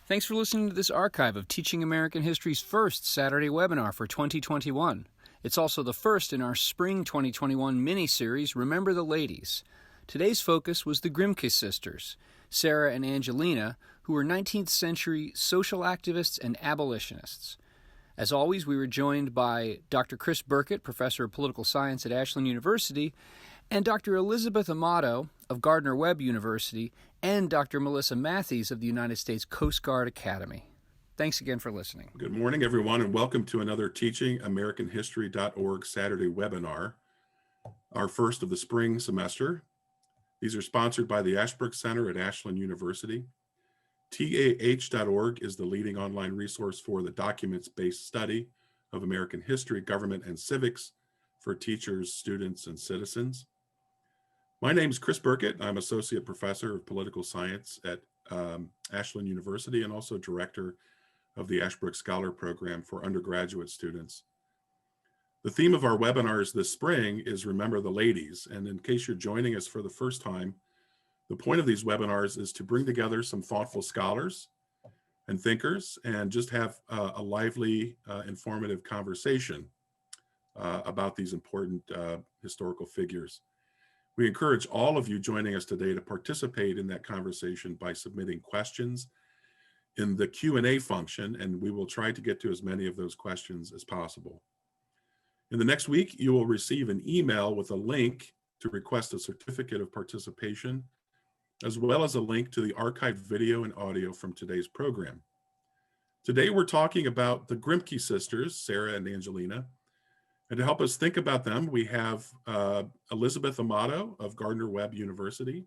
Thanks for listening to this archive of Teaching American History's first Saturday webinar for 2021. It's also the first in our Spring 2021 mini-series, Remember the Ladies. Today's focus was the Grimke Sisters, Sarah and Angelina, who were 19th century social activists and abolitionists. As always, we were joined by Dr. Chris Burkett, professor of political science at Ashland University, and Dr. Elizabeth Amato of Gardner-Webb University, and Dr. Melissa Matthews of the United States Coast Guard Academy. Thanks again for listening. Good morning, everyone, and welcome to another teachingamericanhistory.org Saturday webinar, our first of the spring semester. These are sponsored by the Ashbrook Center at Ashland University. TAH.org is the leading online resource for the documents-based study of American history, government, and civics for teachers, students, and citizens. My name is Chris Burkett. I'm Associate Professor of Political Science at Ashland University and also Director of the Ashbrook Scholar Program for undergraduate students. The theme of our webinars this spring is Remember the Ladies. And in case you're joining us for the first time, the point of these webinars is to bring together some thoughtful scholars and thinkers and just have a lively, informative conversation about these important historical figures. We encourage all of you joining us today to participate in that conversation by submitting questions in the Q&A function, and we will try to get to as many of those questions as possible. In the next week, you will receive an email with a link to request a certificate of participation, as well as a link to the archived video and audio from today's program. Today, we're talking about the Grimke sisters, Sarah and Angelina. And to help us think about them, we have Elizabeth Amato of Gardner-Webb University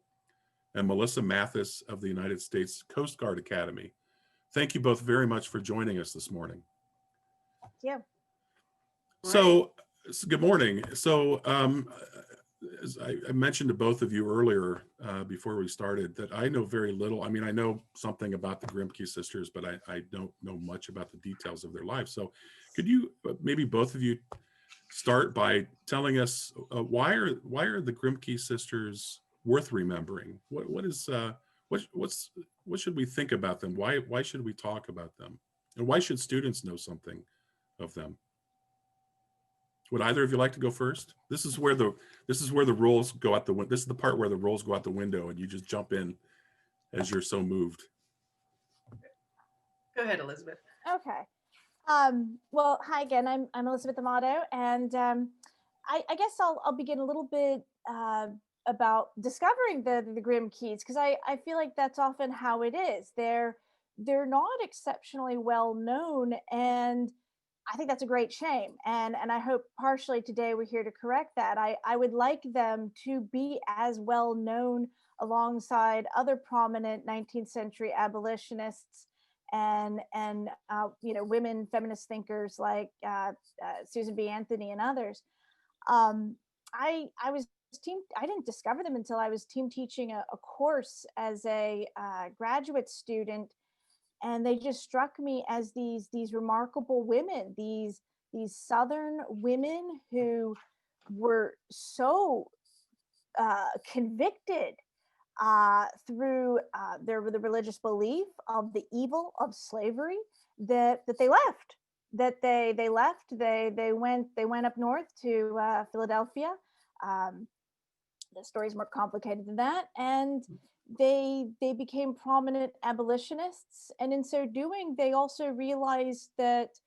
and Melissa Mathis of the United States Coast Guard Academy. Thank you both very much for joining us this morning. Yeah. So, good morning. So, as I mentioned to both of you earlier before we started that I know very little. I mean, I know something about the Grimke sisters, but I don't know much about the details of their lives. So could you, maybe both of you, start by telling us why are the Grimke sisters worth remembering? What should we think about them? Why should we talk about them? And why should students know something of them? Would either of you like to go first? This is where the rules go out the window. This is the part where the rules go out the window and you just jump in as you're so moved. Go ahead, Elizabeth. Okay. Well, hi again. I'm Elizabeth Amato, and I guess I'll begin a little bit about discovering the Grimkeys, because I feel like that's often how it is. They're not exceptionally well known, and I think that's a great shame. And I hope partially today we're here to correct that. I would like them to be as well known alongside other prominent 19th century abolitionists and women feminist thinkers like Susan B. Anthony and others. I didn't discover them until I was team teaching a course as a graduate student, and they just struck me as these remarkable women, these Southern women who were so convicted through the religious belief of the evil of slavery that they left. They went up north to Philadelphia. The story's more complicated than that, and they became prominent abolitionists, and in so doing, they also realized that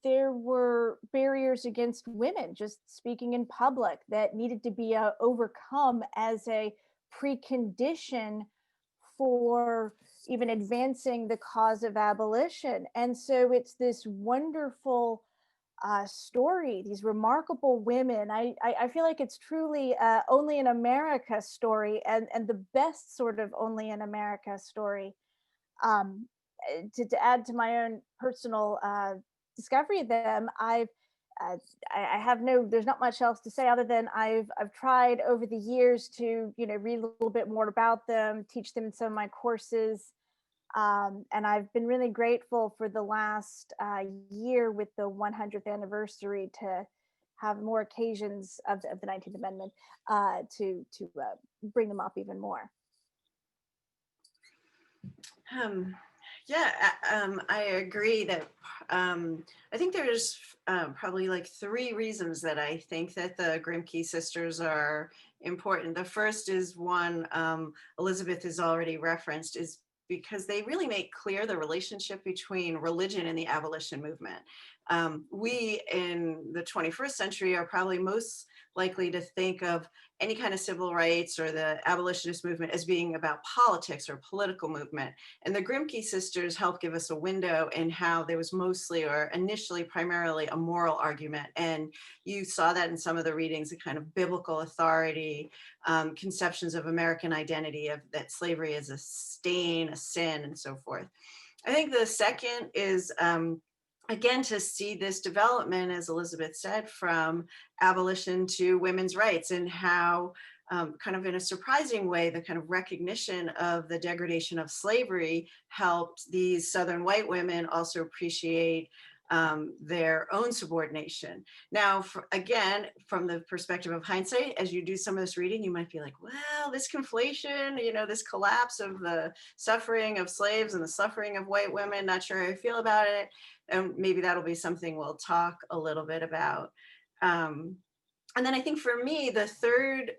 there were barriers against women just speaking in public that needed to be overcome as a precondition for even advancing the cause of abolition. And so it's this wonderful story, these remarkable women. I feel like it's truly only in America story, and the best sort of only in America story. To add to my own personal discovery of them, there's not much else to say other than I've tried over the years to read a little bit more about them, teach them in some of my courses. And I've been really grateful for the last year with the 100th anniversary to have more occasions of the 19th Amendment to bring them up even more. I agree that I think there's probably like three reasons that I think that the Grimke sisters are important. The first is one Elizabeth has already referenced, is because they really make clear the relationship between religion and the abolition movement. We in the 21st century are probably most likely to think of any kind of civil rights or the abolitionist movement as being about politics or political movement. And the Grimke sisters help give us a window in how there was mostly or initially primarily a moral argument. And you saw that in some of the readings, a kind of biblical authority, conceptions of American identity, of that slavery is a stain, a sin, and so forth. I think the second is, again, to see this development, as Elizabeth said, from abolition to women's rights, and how kind of in a surprising way, the kind of recognition of the degradation of slavery helped these Southern white women also appreciate their own subordination. Now, again, from the perspective of hindsight, as you do some of this reading, you might be like, well, this conflation, you know, this collapse of the suffering of slaves and the suffering of white women, not sure how I feel about it. And maybe that'll be something we'll talk a little bit about. And then I think for me, the third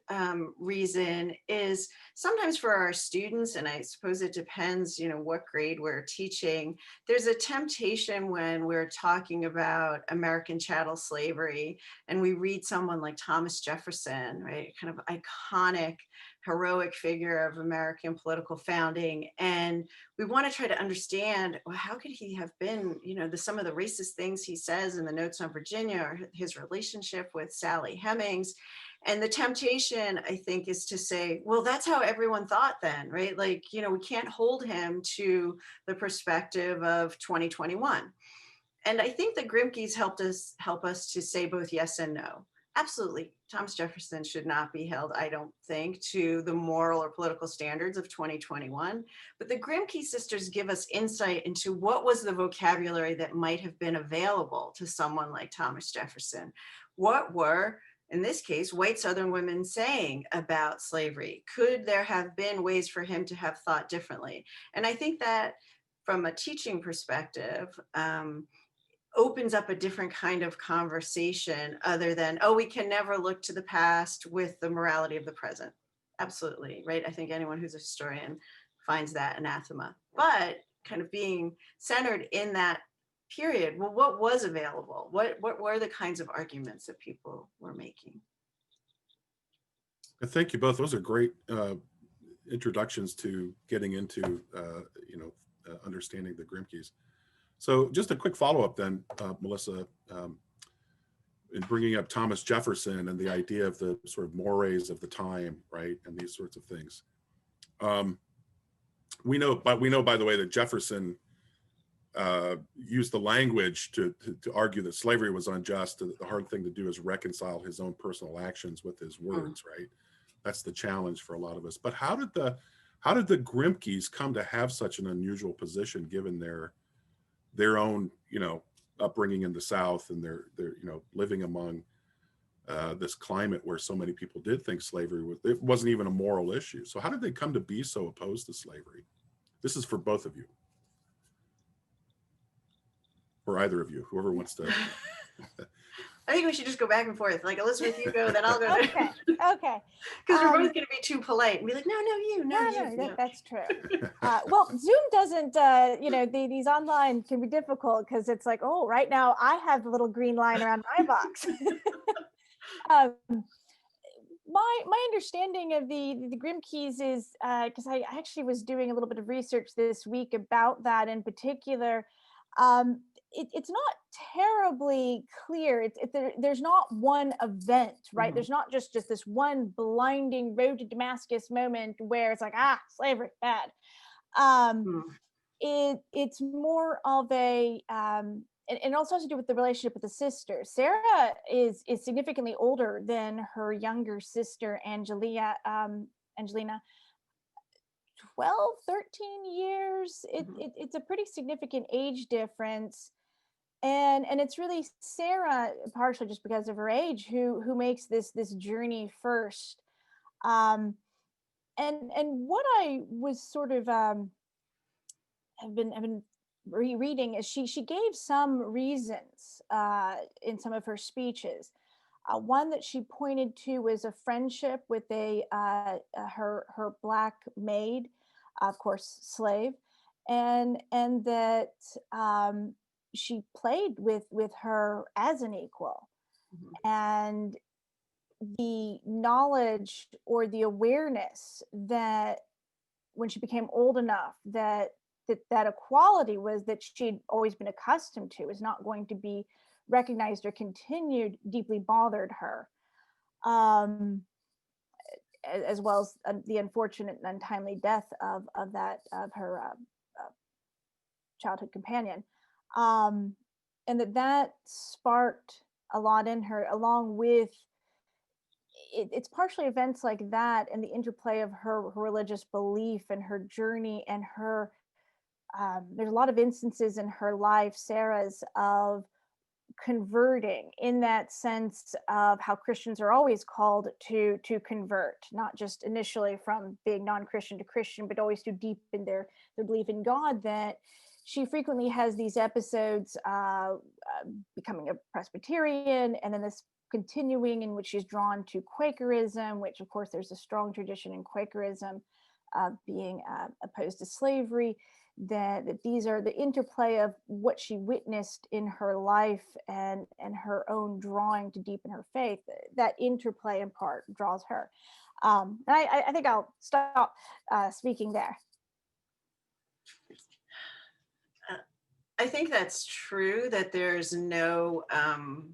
reason is sometimes for our students, and I suppose it depends, you know, what grade we're teaching, there's a temptation when we're talking about American chattel slavery and we read someone like Thomas Jefferson, right, kind of iconic, heroic figure of American political founding. And we want to try to understand, well, how could he have been, you know, some of the racist things he says in the Notes on Virginia, or his relationship with Sally Hemings. And the temptation, I think, is to say, well, that's how everyone thought then, right? Like, you know, we can't hold him to the perspective of 2021. And I think the Grimkeys help us to say both yes and no. Absolutely, Thomas Jefferson should not be held, I don't think, to the moral or political standards of 2021. But the Grimke sisters give us insight into what was the vocabulary that might have been available to someone like Thomas Jefferson. What were, in this case, white Southern women saying about slavery? Could there have been ways for him to have thought differently? And I think that from a teaching perspective, opens up a different kind of conversation other than, oh, we can never look to the past with the morality of the present. Absolutely, right? I think anyone who's a historian finds that anathema. But kind of being centered in that period, well, what was available? What were the kinds of arguments that people were making? Thank you both. Those are great introductions to getting into, understanding the Grimkeys. So just a quick follow-up then, Melissa, in bringing up Thomas Jefferson and the idea of the sort of mores of the time, right, and these sorts of things. We know, by the way, that Jefferson used the language to argue that slavery was unjust. The hard thing to do is reconcile his own personal actions with his words, right? That's the challenge for a lot of us. But how did the Grimkeys come to have such an unusual position given their own, upbringing in the South, and their living among this climate where so many people did think slavery it wasn't even a moral issue? So how did they come to be so opposed to slavery? This is for both of you, or either of you, whoever wants to. I think we should just go back and forth. Like, Elizabeth, you go, then I'll go. Okay. Because we're both going to be too polite and be like, no, you. That's true. Well, Zoom doesn't, these online can be difficult because it's like, oh, right now I have the little green line around my box. My understanding of the Grimkeys is, because I actually was doing a little bit of research this week about that in particular. It's not terribly clear. There's not one event, right? Mm-hmm. There's not just this one blinding road to Damascus moment where it's like, slavery, bad. It's more of a, and it also has to do with the relationship with the sisters. Sarah is significantly older than her younger sister, Angelina. 12, 13 years. It's a pretty significant age difference. And it's really Sarah, partially just because of her age, who makes this journey first. And what I was sort of have been rereading is she gave some reasons in some of her speeches. One that she pointed to was a friendship with her black maid, of course, slave, and that she played with her as an equal, and the knowledge or the awareness that when she became old enough that equality was that she'd always been accustomed to is not going to be recognized or continued deeply bothered her, as well as the unfortunate and untimely death of her childhood companion, and that sparked a lot in her, along with it's partially events like that and the interplay of her religious belief and her journey and her there's a lot of instances in her life, Sarah's, of converting, in that sense of how Christians are always called to convert, not just initially from being non-Christian to Christian, but always to deepen their belief in God. That she frequently has these episodes becoming a Presbyterian, and then this continuing in which she's drawn to Quakerism, which of course there's a strong tradition in Quakerism of being opposed to slavery. That these are the interplay of what she witnessed in her life and her own drawing to deepen her faith. That interplay in part draws her. And I think I'll stop speaking there. I think that's true, that there's no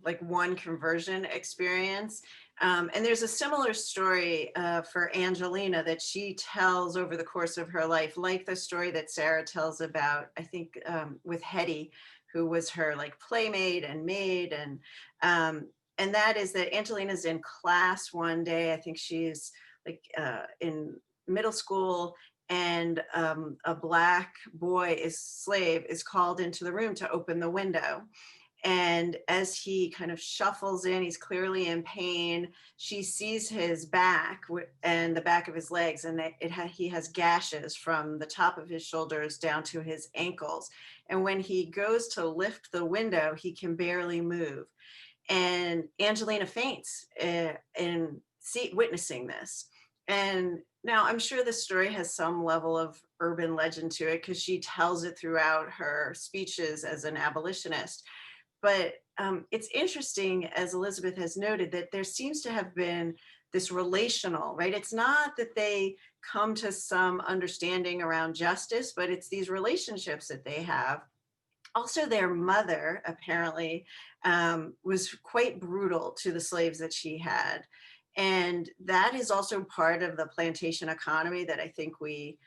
like one conversion experience. And there's a similar story for Angelina that she tells over the course of her life, like the story that Sarah tells about, I think, with Hetty, who was her like playmate and maid. And that is that Angelina's in class one day. I think she's like in middle school, and a black slave is called into the room to open the window. And as he kind of shuffles in, he's clearly in pain. She sees his back and the back of his legs, and he has gashes from the top of his shoulders down to his ankles. And when he goes to lift the window, he can barely move. And Angelina faints in witnessing this. And now I'm sure the story has some level of urban legend to it, because she tells it throughout her speeches as an abolitionist. But it's interesting, as Elizabeth has noted, that there seems to have been this relational, right? It's not that they come to some understanding around justice, but it's these relationships that they have. Also, their mother apparently was quite brutal to the slaves that she had. And that is also part of the plantation economy that I think we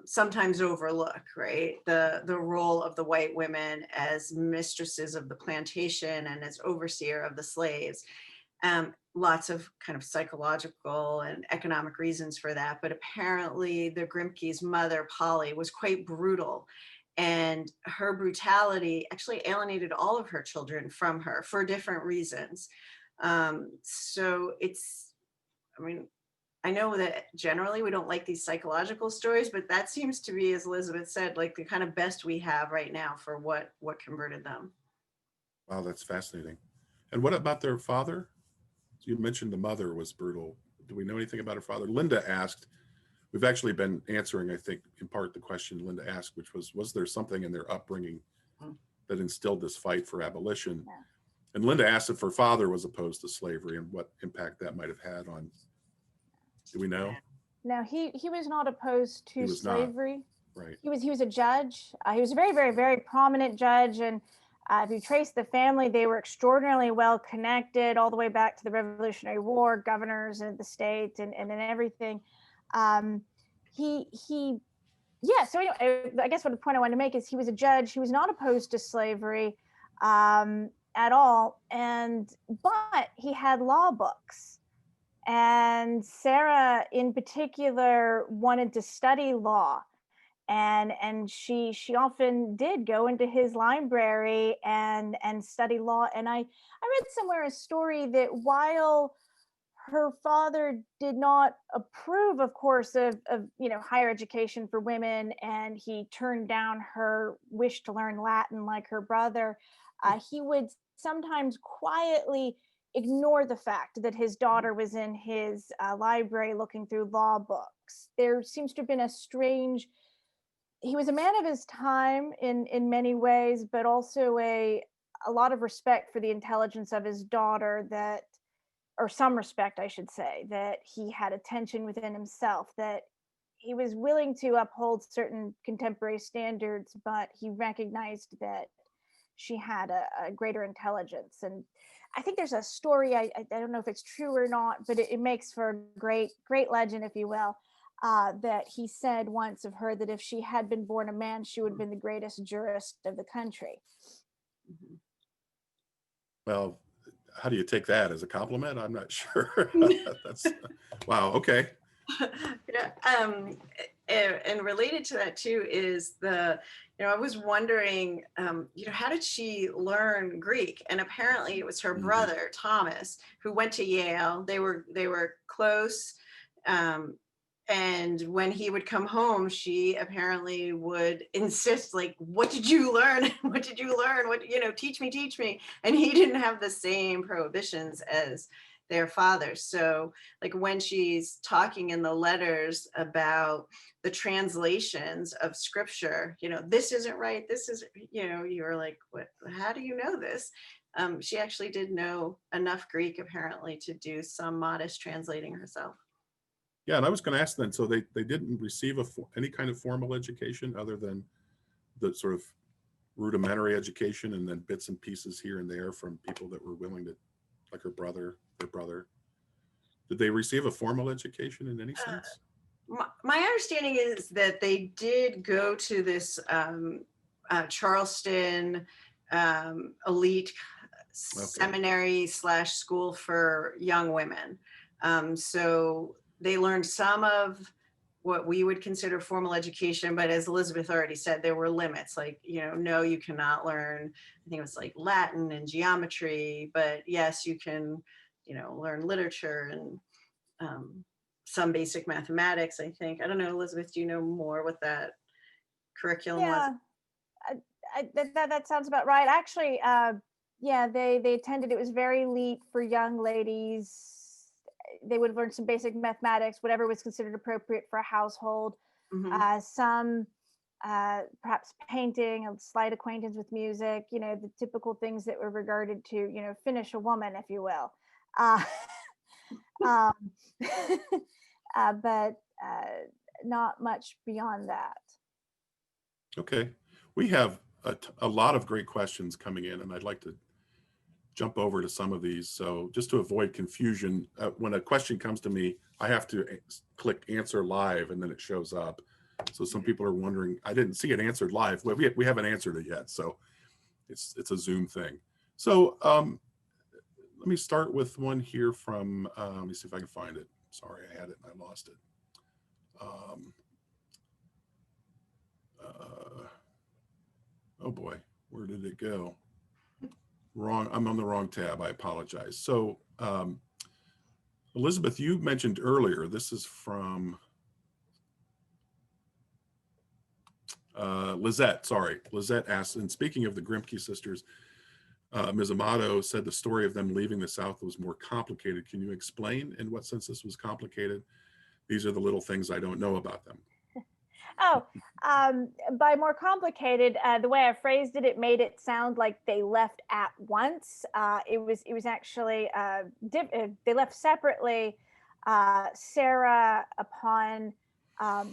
sometimes overlook, right? The role of the white women as mistresses of the plantation and as overseer of the slaves. Lots of kind of psychological and economic reasons for that. But apparently the Grimke's mother, Polly, was quite brutal. And her brutality actually alienated all of her children from her for different reasons. So it's, I mean, I know that generally we don't like these psychological stories, but that seems to be, as Elizabeth said, like the kind of best we have right now for what converted them. Wow, that's fascinating. And what about their father? So you mentioned the mother was brutal. Do we know anything about her father? Linda asked, we've actually been answering, I think, in part the question Linda asked, which was there something in their upbringing that instilled this fight for abolition? Yeah. And Linda asked if her father was opposed to slavery and what impact that might have had on. Do we know? No, he was not opposed to slavery. Not. Right. He was a judge. He was a very, very, very prominent judge. And if you trace the family, they were extraordinarily well connected all the way back to the Revolutionary War, governors of the state and everything. So anyway, I guess what the point I wanted to make is he was a judge. He was not opposed to slavery at all. But he had law books. And Sarah in particular wanted to study law. And she often did go into his library and study law. And I read somewhere a story that while her father did not approve, of course, of higher education for women, and he turned down her wish to learn Latin like her brother. He would sometimes quietly ignore the fact that his daughter was in his library looking through law books. There seems to have been a strange. He was a man of his time in many ways, but also a lot of respect for the intelligence of his daughter, that, or some respect, I should say, that he had a tension within himself, that he was willing to uphold certain contemporary standards, but he recognized that she had a greater intelligence. And I think there's a story, I don't know if it's true or not, but it makes for a great legend, if you will, that he said once of her that if she had been born a man, she would have been the greatest jurist of the country. Well, how do you take that, as a compliment? I'm not sure. That's wow. Okay. And related to that too is I was wondering, how did she learn Greek? And apparently it was her brother, Thomas, who went to Yale. They were close. And when he would come home, she apparently would insist, like, what did you learn? What did you learn? Teach me. And he didn't have the same prohibitions as their father. So like when she's talking in the letters about the translations of scripture, this isn't right. This is, you're like, what, how do you know this? She actually did know enough Greek apparently to do some modest translating herself. Yeah, and I was going to ask then, so they didn't receive any kind of formal education other than the sort of rudimentary education and then bits and pieces here and there from people that were willing to, like her brother, their brother. Did they receive a formal education in any sense? My understanding is that they did go to this Charleston elite seminary / school for young women. So they learned some of what we would consider formal education, but as Elizabeth already said, there were limits. Like, no, you cannot learn, I think it was like Latin and geometry, but yes, you can, learn literature and some basic mathematics, I think. I don't know, Elizabeth, do you know more what that curriculum was? That sounds about right. Actually, they attended. It was very elite for young ladies. They would have learned some basic mathematics, whatever was considered appropriate for a household. Some perhaps painting, a slight acquaintance with music, the typical things that were regarded to, finish a woman, if you will. But not much beyond that. Okay. We have a lot of great questions coming in, and I'd like to jump over to some of these. So just to avoid confusion, when a question comes to me, I have to click answer live and then it shows up. So some people are wondering, I didn't see it answered live. Well, we haven't answered it yet. So it's a Zoom thing. So let me start with one here from, let me see if I can find it. Sorry, I had it and I lost it. Oh boy, where did it go? Wrong, I'm on the wrong tab, I apologize. So Elizabeth, you mentioned earlier, this is from Lizette, sorry. Lizette asked, and speaking of the Grimke sisters, Ms. Amato said the story of them leaving the South was more complicated. Can you explain in what sense this was complicated? These are the little things I don't know about them. By more complicated, the way I phrased it, it made it sound like they left at once. It was actually, they left separately. Sarah, upon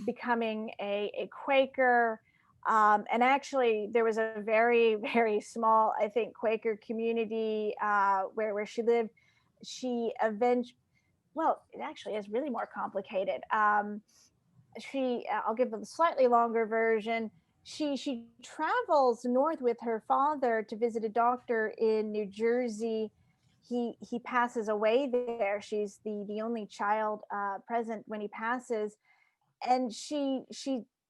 becoming a Quaker, and actually there was a very, very small, I think, Quaker community where she lived. She eventually, well, it actually is really more complicated. I'll give the slightly longer version. She travels north with her father to visit a doctor in New Jersey. He passes away there. She's the only child present when he passes, and she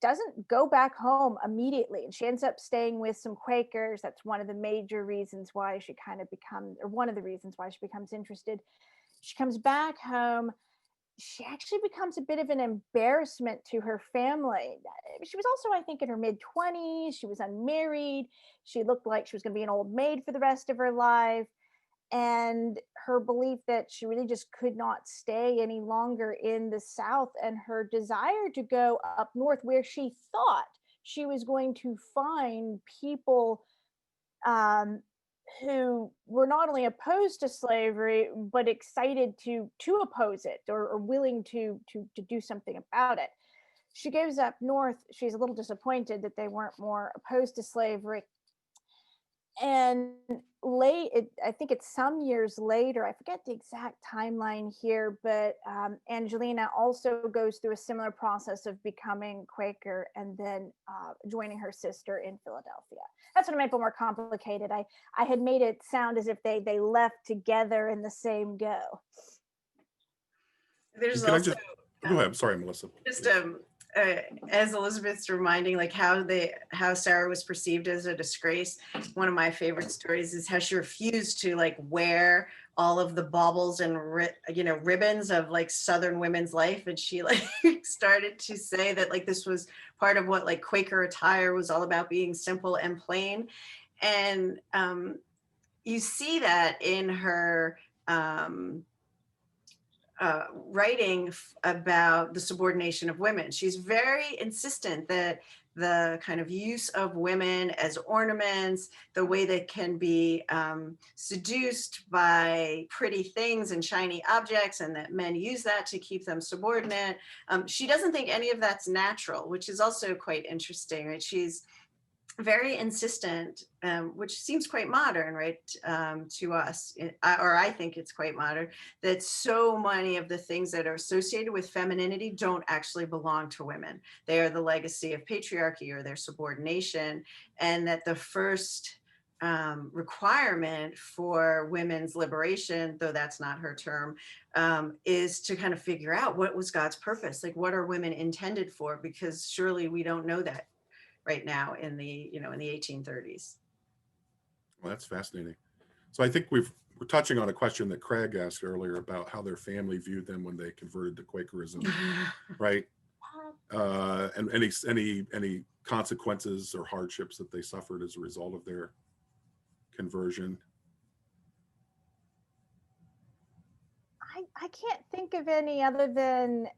doesn't go back home immediately, and she ends up staying with some Quakers. That's one of the major reasons why she kind of becomes, or one of the reasons why she becomes interested she comes back home. She actually becomes a bit of an embarrassment to her family. She was also, I think, in her mid-20s. She was unmarried. She looked like she was going to be an old maid for the rest of her life. And her belief that she really just could not stay any longer in the South, and her desire to go up north where she thought she was going to find people um, who were not only opposed to slavery but excited to oppose it, or willing to do something about it. She goes up north. She's a little disappointed that they weren't more opposed to slavery. And I think it's some years later, I forget the exact timeline here, but Angelina also goes through a similar process of becoming Quaker and then joining her sister in Philadelphia. That's what made it more complicated. I had made it sound as if they left together in the same go. There's Can also go ahead. Sorry, Melissa. Just as Elizabeth's reminding, like how Sarah was perceived as a disgrace. One of my favorite stories is how she refused to like wear all of the baubles and ribbons of like Southern women's life, and she like started to say that like this was part of what like Quaker attire was all about, being simple and plain. And you see that in her writing about the subordination of women. She's very insistent that the kind of use of women as ornaments, the way they can be seduced by pretty things and shiny objects, and that men use that to keep them subordinate. She doesn't think any of that's natural, which is also quite interesting, right? She's very insistent, which seems quite modern, right, to us, or I think it's quite modern, that so many of the things that are associated with femininity don't actually belong to women. They are the legacy of patriarchy or their subordination, and that the first requirement for women's liberation, though that's not her term, is to kind of figure out what was God's purpose, like what are women intended for, because surely we don't know that right now in the 1830s. Well, that's fascinating. So I think we're touching on a question that Craig asked earlier about how their family viewed them when they converted to Quakerism, right? And any consequences or hardships that they suffered as a result of their conversion. I can't think of any other than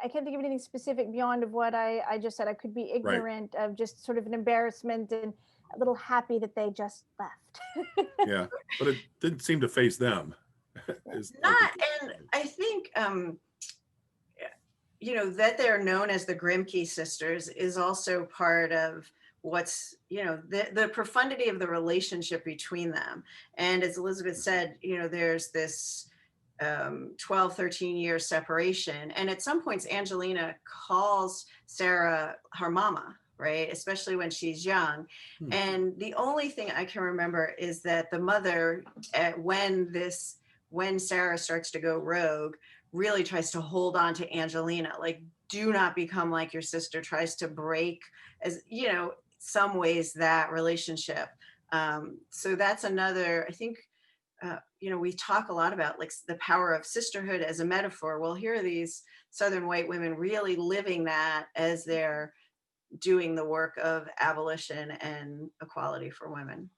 I can't think of anything specific beyond of what I just said. I could be ignorant of just sort of an embarrassment and a little happy that they just left. Yeah, but it didn't seem to faze them. I think that they're known as the Grimke Sisters is also part of what's, the profundity of the relationship between them. And as Elizabeth said, there's this 12, 13 year separation. And at some points, Angelina calls Sarah her mama, right? Especially when she's young. And the only thing I can remember is that the mother, when Sarah starts to go rogue, really tries to hold on to Angelina, like, do not become like your sister, tries to break, as some ways, that relationship. So that's another, I think, we talk a lot about like the power of sisterhood as a metaphor. Well, here are these Southern white women really living that as they're doing the work of abolition and equality for women.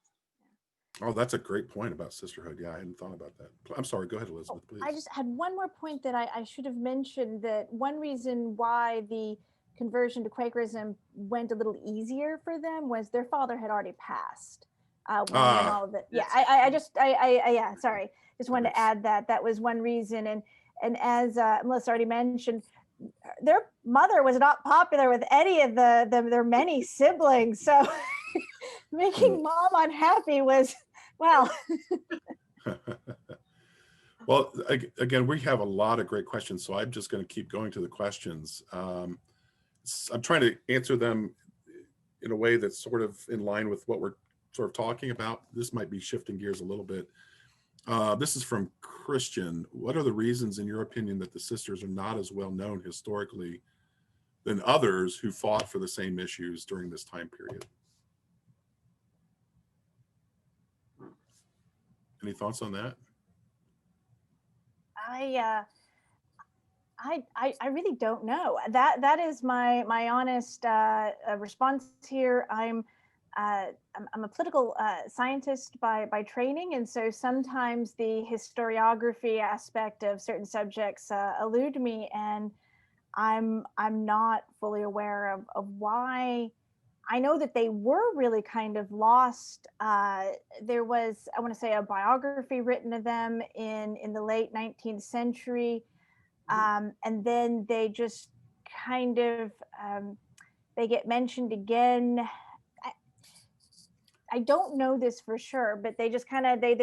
Oh, that's a great point about sisterhood. Yeah, I hadn't thought about that. I'm sorry, go ahead, Elizabeth, please. I just had one more point that I should have mentioned, that one reason why the conversion to Quakerism went a little easier for them was their father had already passed. When all of it. Yeah, sorry. Just wanted to add that was one reason. And as Melissa already mentioned, their mother was not popular with any of their many siblings. So making mom unhappy was, well. Well, again, we have a lot of great questions, so I'm just going to keep going to the questions. I'm trying to answer them in a way that's sort of in line with what we're sort of talking about. This might be shifting gears a little bit. This is from Christian. What are the reasons, in your opinion, that the sisters are not as well known historically than others who fought for the same issues during this time period? Any thoughts on that? I really don't know. That is my honest response here. I'm a political scientist by training, and so sometimes the historiography aspect of certain subjects elude me, and I'm not fully aware of why. I know that they were really kind of lost. There was, I want to say, a biography written of them in the late 19th century, and then they just kind of they get mentioned again. I don't know this for sure, but they just kind of they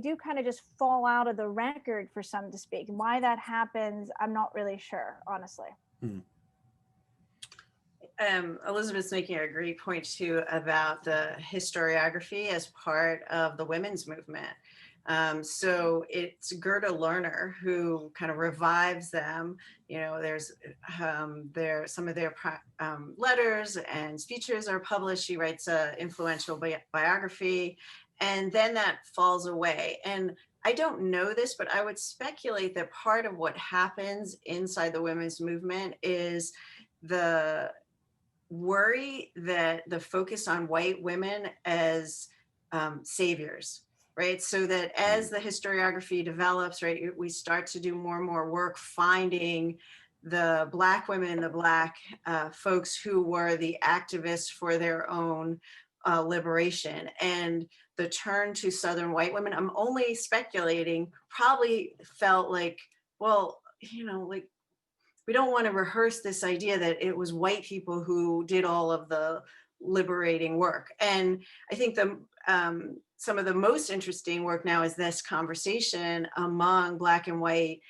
do kind of just fall out of the record, for some to speak. And why that happens, I'm not really sure, honestly. Elizabeth's making a great point too about the historiography as part of the women's movement. So it's Gerda Lerner who kind of revives them. You know, there's some of their letters and speeches are published. She writes a influential biography, and then that falls away. And I don't know this, but I would speculate that part of what happens inside the women's movement is the worry that the focus on white women as saviors, right? So that as the historiography develops, right, we start to do more and more work finding the Black women, the Black folks who were the activists for their own liberation. And the turn to Southern white women, I'm only speculating, probably felt like, well, you know, like, we don't want to rehearse this idea that it was white people who did all of the liberating work. And I think some of the most interesting work now is this conversation among Black and white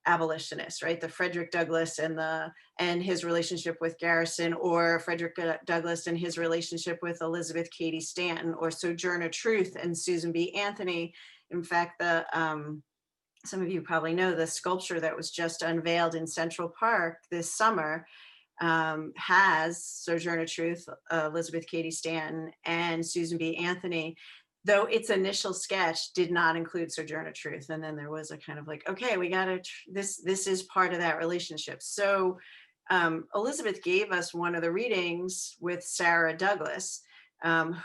abolitionists, right? The Frederick Douglass and his relationship with Garrison, or Frederick Douglass and his relationship with Elizabeth Cady Stanton, or Sojourner Truth and Susan B. Anthony. In fact, some of you probably know the sculpture that was just unveiled in Central Park this summer has Sojourner Truth, Elizabeth Cady Stanton, and Susan B. Anthony, though its initial sketch did not include Sojourner Truth. And then there was a kind of like, okay, we got to, this is part of that relationship. So Elizabeth gave us one of the readings with Sarah Douglas,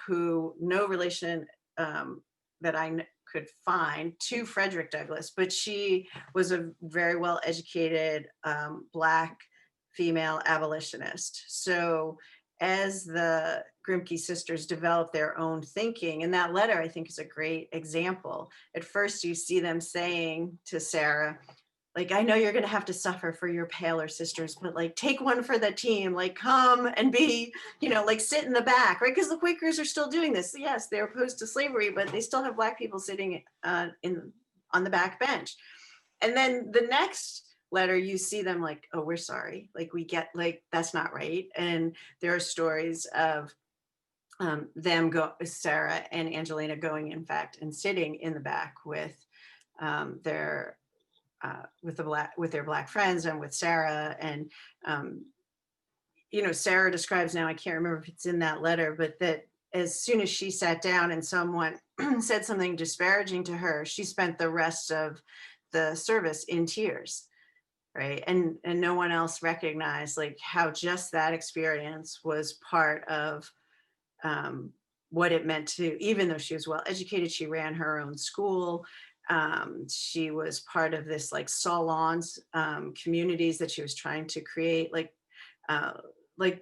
who no relation that I could find to Frederick Douglass, but she was a very well-educated Black female abolitionist. So as the Grimke sisters developed their own thinking, and that letter I think is a great example. At first you see them saying to Sarah, like, I know you're going to have to suffer for your paler sisters, but like, take one for the team, like come and be, you know, like sit in the back, right? Because the Quakers are still doing this. Yes, they're opposed to slavery, but they still have Black people sitting on the back bench. And then the next letter, you see them like, oh, we're sorry. Like we get, like, that's not right. And there are stories of Sarah and Angelina going, in fact, and sitting in the back with their Black friends and with Sarah. And you know, Sarah describes, now I can't remember if it's in that letter, but that as soon as she sat down and someone said something disparaging to her, she spent the rest of the service in tears, right? And no one else recognized like how just that experience was part of what it meant to, even though she was well educated, she ran her own school. She was part of this like salons, communities that she was trying to create, like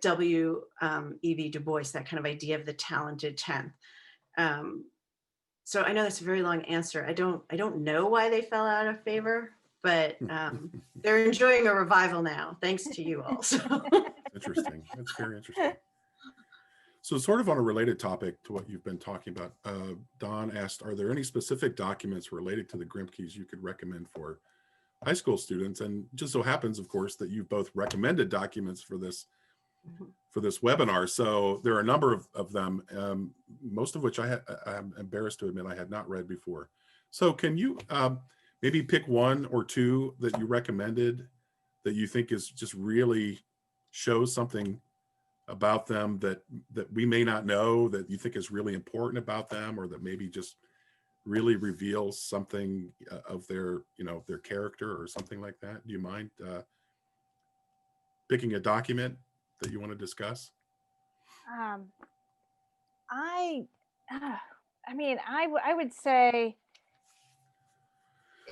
W.E.B. Du Bois, that kind of idea of the talented 10th. So I know that's a very long answer. I don't know why they fell out of favor, but they're enjoying a revival now, thanks to you all. So. Interesting. That's very interesting. So sort of on a related topic to what you've been talking about, Don asked, are there any specific documents related to the Grimkeys you could recommend for high school students? And just so happens, of course, that you've both recommended documents for this webinar. So there are a number of them, most of which I'm embarrassed to admit I had not read before. So can you maybe pick one or two that you recommended that you think is just really shows something about them that we may not know, that you think is really important about them, or that maybe just really reveals something of their, their character or something like that? Do you mind picking a document that you want to discuss? Um, I, I mean, I would say,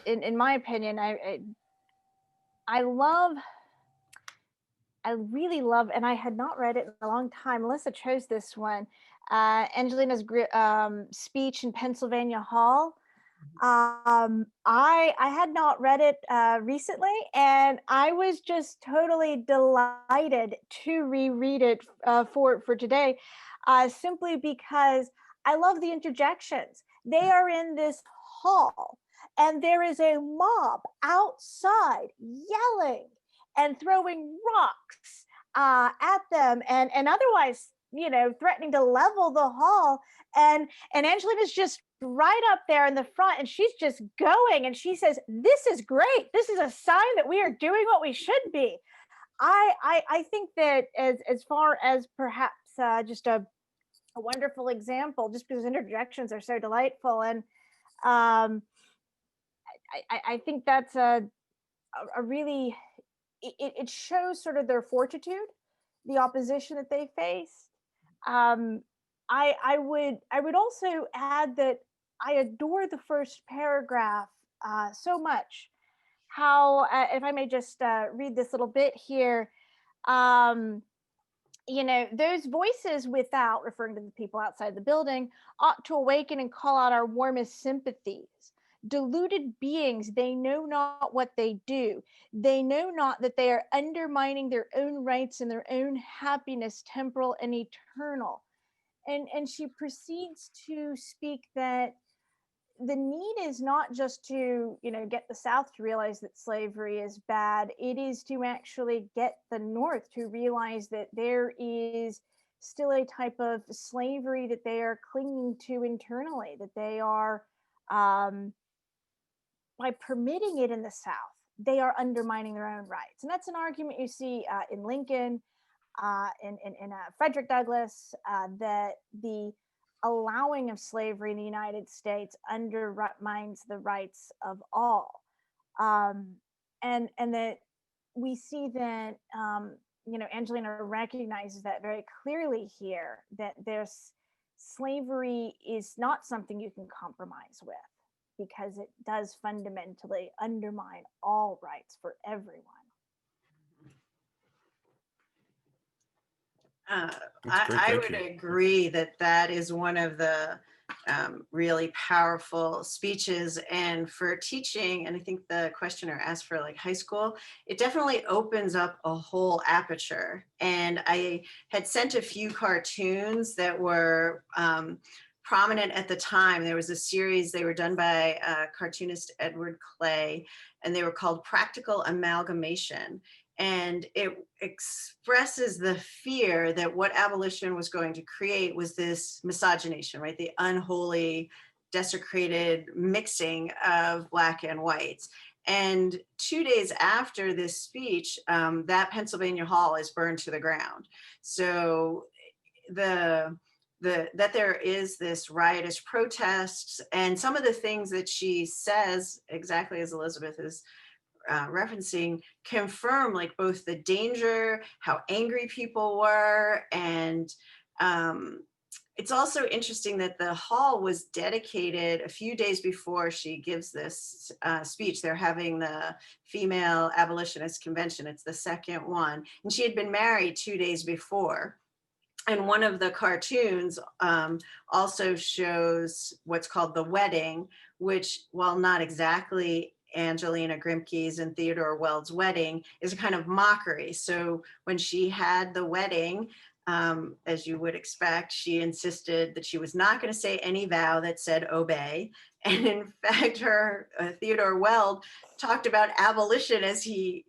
in my opinion, I love, I really love, and I had not read it in a long time. Melissa chose this one, Angelina's speech in Pennsylvania Hall. I had not read it recently, and I was just totally delighted to reread it for today, simply because I love the interjections. They are in this hall, and there is a mob outside yelling and throwing rocks at them, and otherwise, threatening to level the hall. And Angelina's just right up there in the front, and she's just going, and she says, "This is great. This is a sign that we are doing what we should be." I think that as far as perhaps just a wonderful example, just because interjections are so delightful, and um, I think that's a really, it shows sort of their fortitude, the opposition that they faced. Um, I would also add that I adore the first paragraph so much. How, if I may just read this little bit here, um, those voices without, referring to the people outside the building, ought to awaken and call out our warmest sympathies. Deluded beings, they know not what they do. They know not that they are undermining their own rights and their own happiness, temporal and eternal. And she proceeds to speak that the need is not just to get the South to realize that slavery is bad. It is to actually get the North to realize that there is still a type of slavery that they are clinging to internally, that they are, by permitting it in the South, they are undermining their own rights. And that's an argument you see in Lincoln, in Frederick Douglass, that the allowing of slavery in the United States undermines the rights of all, and that we see that Angelina recognizes that very clearly here, that there's slavery is not something you can compromise with, because it does fundamentally undermine all rights for everyone. I would agree that that is one of the really powerful speeches, and for teaching, and I think the questioner asked for like high school, it definitely opens up a whole aperture. And I had sent a few cartoons that were prominent at the time. There was a series, they were done by cartoonist Edward Clay, and they were called Practical Amalgamation. And it expresses the fear that what abolition was going to create was this miscegenation, right? The unholy, desecrated mixing of Black and whites. And 2 days after this speech, that Pennsylvania Hall is burned to the ground. So that there is this riotous protests, and some of the things that she says, exactly as Elizabeth is referencing, confirm like both the danger, how angry people were, and it's also interesting that the hall was dedicated a few days before she gives this speech. They're having the female abolitionist convention. It's the second one, and she had been married 2 days before. And one of the cartoons also shows what's called the wedding, which, while not exactly Angelina Grimke's and Theodore Weld's wedding, is a kind of mockery. So when she had the wedding, as you would expect, she insisted that she was not going to say any vow that said obey. And in fact, her Theodore Weld talked about abolition as female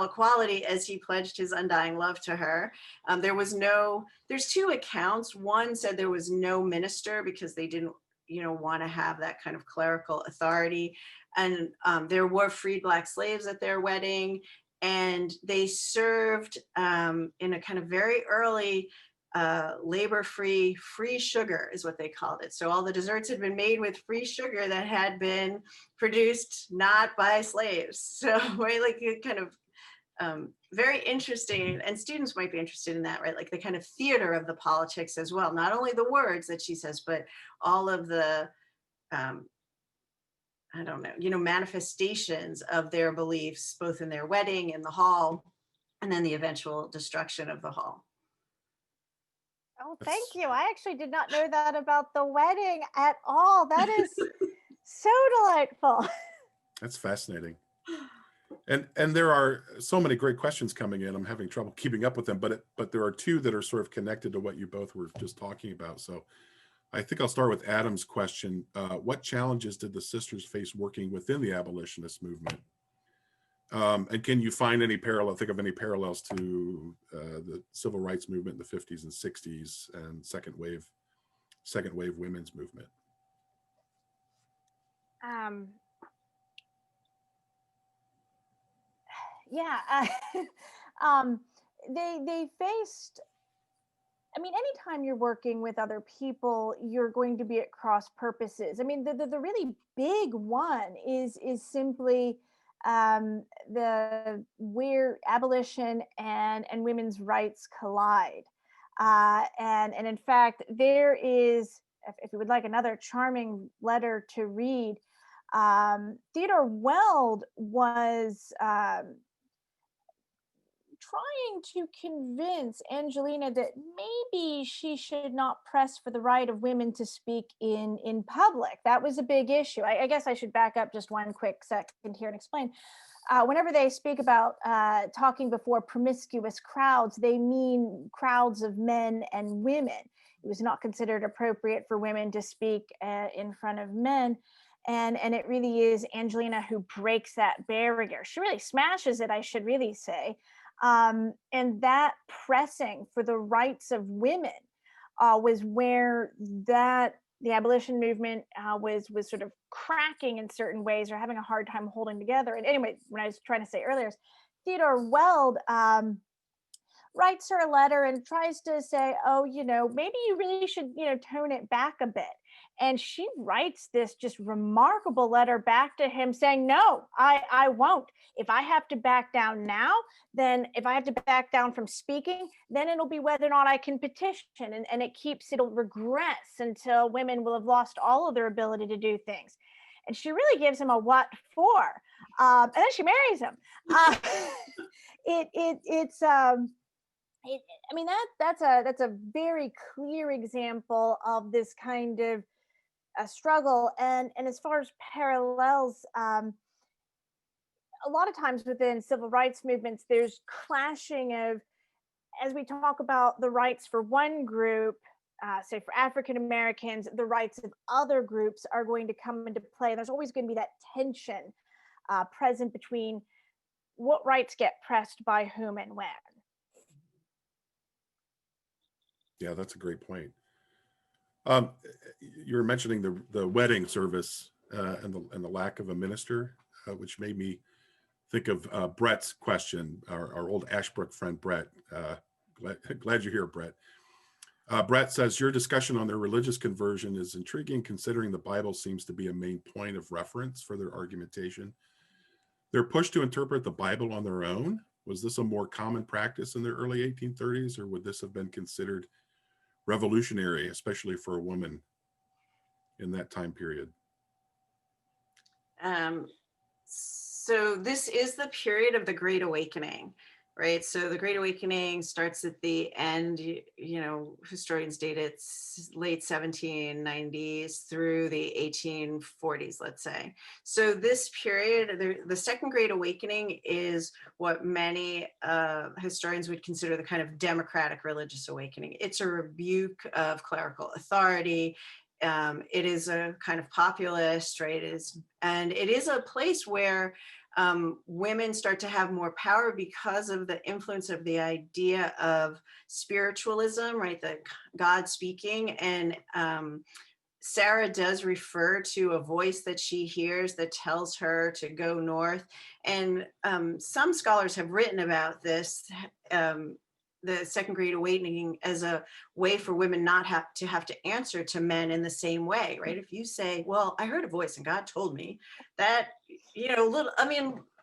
equality as he pledged his undying love to her. There's two accounts. One said there was no minister because they didn't want to have that kind of clerical authority. And there were freed Black slaves at their wedding, and they served in a kind of very early labor-free, free sugar is what they called it. So all the desserts had been made with free sugar that had been produced not by slaves. So right, like it kind of very interesting, and students might be interested in that, right? Like the kind of theater of the politics as well. Not only the words that she says, but all of the, I don't know, manifestations of their beliefs, both in their wedding, in the hall, and then the eventual destruction of the hall. Oh, thank you. I actually did not know that about the wedding at all. That is so delightful. That's fascinating. And there are so many great questions coming in. I'm having trouble keeping up with them, but there are two that are sort of connected to what you both were just talking about. So I think I'll start with Adam's question. What challenges did the sisters face working within the abolitionist movement? And can you find any think of any parallels to the civil rights movement in the 50s and 60s and second wave women's movement? Yeah, they faced, I mean, anytime you're working with other people, you're going to be at cross purposes. I mean, the really big one is simply where abolition and women's rights collide. And in fact, there is, if you would like another charming letter to read, Theodore Weld was trying to convince Angelina that maybe she should not press for the right of women to speak in public. That was a big issue. I guess I should back up just one quick second here and explain. Whenever they speak about talking before promiscuous crowds, they mean crowds of men and women. It was not considered appropriate for women to speak in front of men. And it really is Angelina who breaks that barrier. She really smashes it, I should really say. And that pressing for the rights of women was where the abolition movement was sort of cracking in certain ways or having a hard time holding together. And anyway, when I was trying to say earlier, Theodore Weld writes her a letter and tries to say, oh, maybe you really should, tone it back a bit. And she writes this just remarkable letter back to him saying, no, I won't. If I have to back down now, then if I have to back down from speaking, then it'll be whether or not I can petition. And it'll regress until women will have lost all of their ability to do things. And she really gives him a what for. And then she marries him. I mean, that's a very clear example of this kind of struggle. And as far as parallels, a lot of times within civil rights movements, there's clashing of, as we talk about the rights for one group, say for African Americans, the rights of other groups are going to come into play. And there's always going to be that tension present between what rights get pressed by whom and when. Yeah, that's a great point. You were mentioning the wedding service and the lack of a minister, which made me think of Brett's question, our old Ashbrook friend, Brett. Glad you're here, Brett. Brett says, your discussion on their religious conversion is intriguing considering the Bible seems to be a main point of reference for their argumentation. They're pushed to interpret the Bible on their own. Was this a more common practice in the early 1830s, or would this have been considered revolutionary, especially for a woman in that time period? So this is the period of the Great Awakening, right? So the Great Awakening starts at the end, historians date it's late 1790s through the 1840s, let's say. So this period, the Second Great Awakening, is what many historians would consider the kind of democratic religious awakening. It's a rebuke of clerical authority. It is a kind of populist, right? It is a place where women start to have more power because of the influence of the idea of spiritualism, right? The God speaking. And Sarah does refer to a voice that she hears that tells her to go north. And some scholars have written about this, the Second Great Awakening as a way for women not have to answer to men in the same way, right? If you say, well, I heard a voice and God told me that,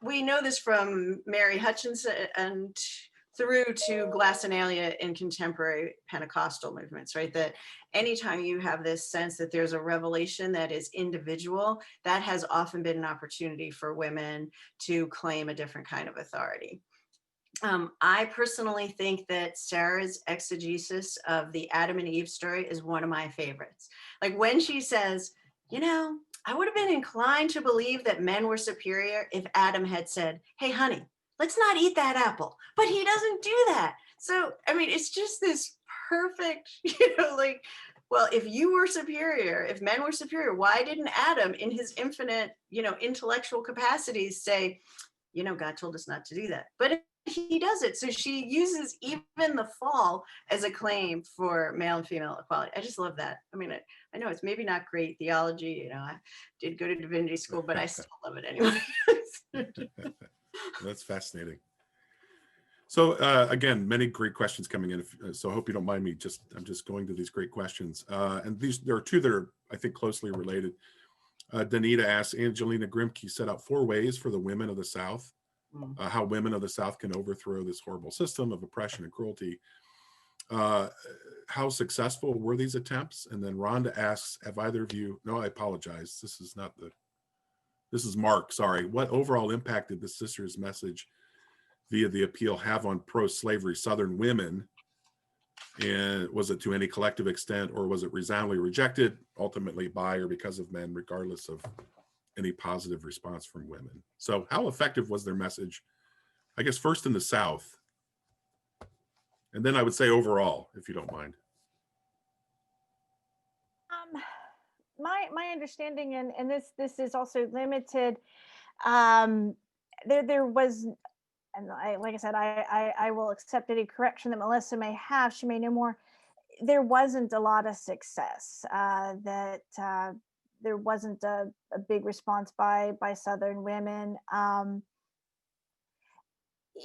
we know this from Mary Hutchinson and through to Glassonalia in contemporary Pentecostal movements, right? That anytime you have this sense that there's a revelation that is individual, that has often been an opportunity for women to claim a different kind of authority. I personally think that Sarah's exegesis of the Adam and Eve story is one of my favorites. Like when she says, I would have been inclined to believe that men were superior if Adam had said, hey, honey, let's not eat that apple. But he doesn't do that. So, it's just this perfect, well, if you were superior, if men were superior, why didn't Adam in his infinite, intellectual capacities say, God told us not to do that. But he does it. So she uses even the fall as a claim for male and female equality. I just love that. I know it's maybe not great theology. I did go to divinity school, but I still love it anyway. That's fascinating. So again, many great questions coming in. So I hope you don't mind me. I'm just going to these great questions. And there are two that are, I think, closely related. Danita asks, Angelina, Grimke set out 4 ways for the women of the South, how women of the South can overthrow this horrible system of oppression and cruelty. How successful were these attempts? And then Rhonda asks, have either of you, no, I apologize. This is Mark, sorry. What overall impact did the sisters' message via the appeal have on pro-slavery Southern women? And was it to any collective extent, or was it resoundingly rejected ultimately by or because of men, regardless of any positive response from women? So how effective was their message? I guess first in the South, and then I would say overall, if you don't mind. My understanding, and this is also limited, there was, and like I said, I will accept any correction that Melissa may have. She may know more. There wasn't a lot of success. There wasn't a big response by Southern women,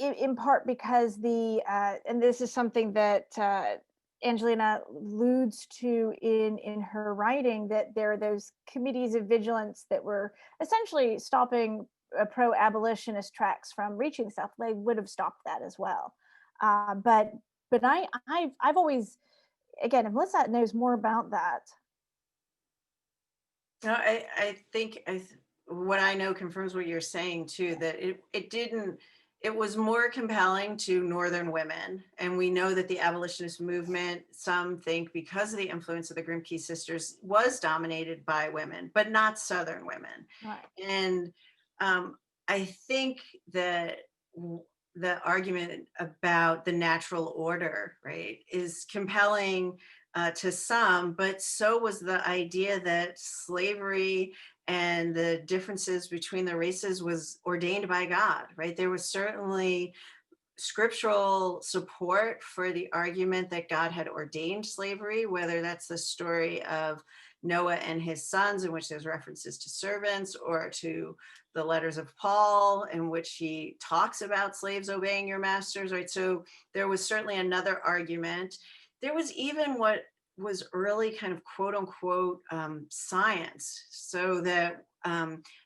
in part because and this is something that Angelina alludes to in her writing, that there are those committees of vigilance that were essentially stopping pro-abolitionist tracks from reaching the South. They would have stopped that as well. But I've always, again, if Melissa knows more about that. No, I think what I know confirms what you're saying too, that it was more compelling to Northern women. And we know that the abolitionist movement, some think because of the influence of the Grimke sisters, was dominated by women, but not Southern women. Right. And I think that the argument about the natural order, right, is compelling to some, but so was the idea that slavery and the differences between the races was ordained by God, right? There was certainly scriptural support for the argument that God had ordained slavery, whether that's the story of Noah and his sons, in which there's references to servants, or to the letters of Paul, in which he talks about slaves obeying your masters, right? So there was certainly another argument. There was even what was early kind of quote unquote science, so that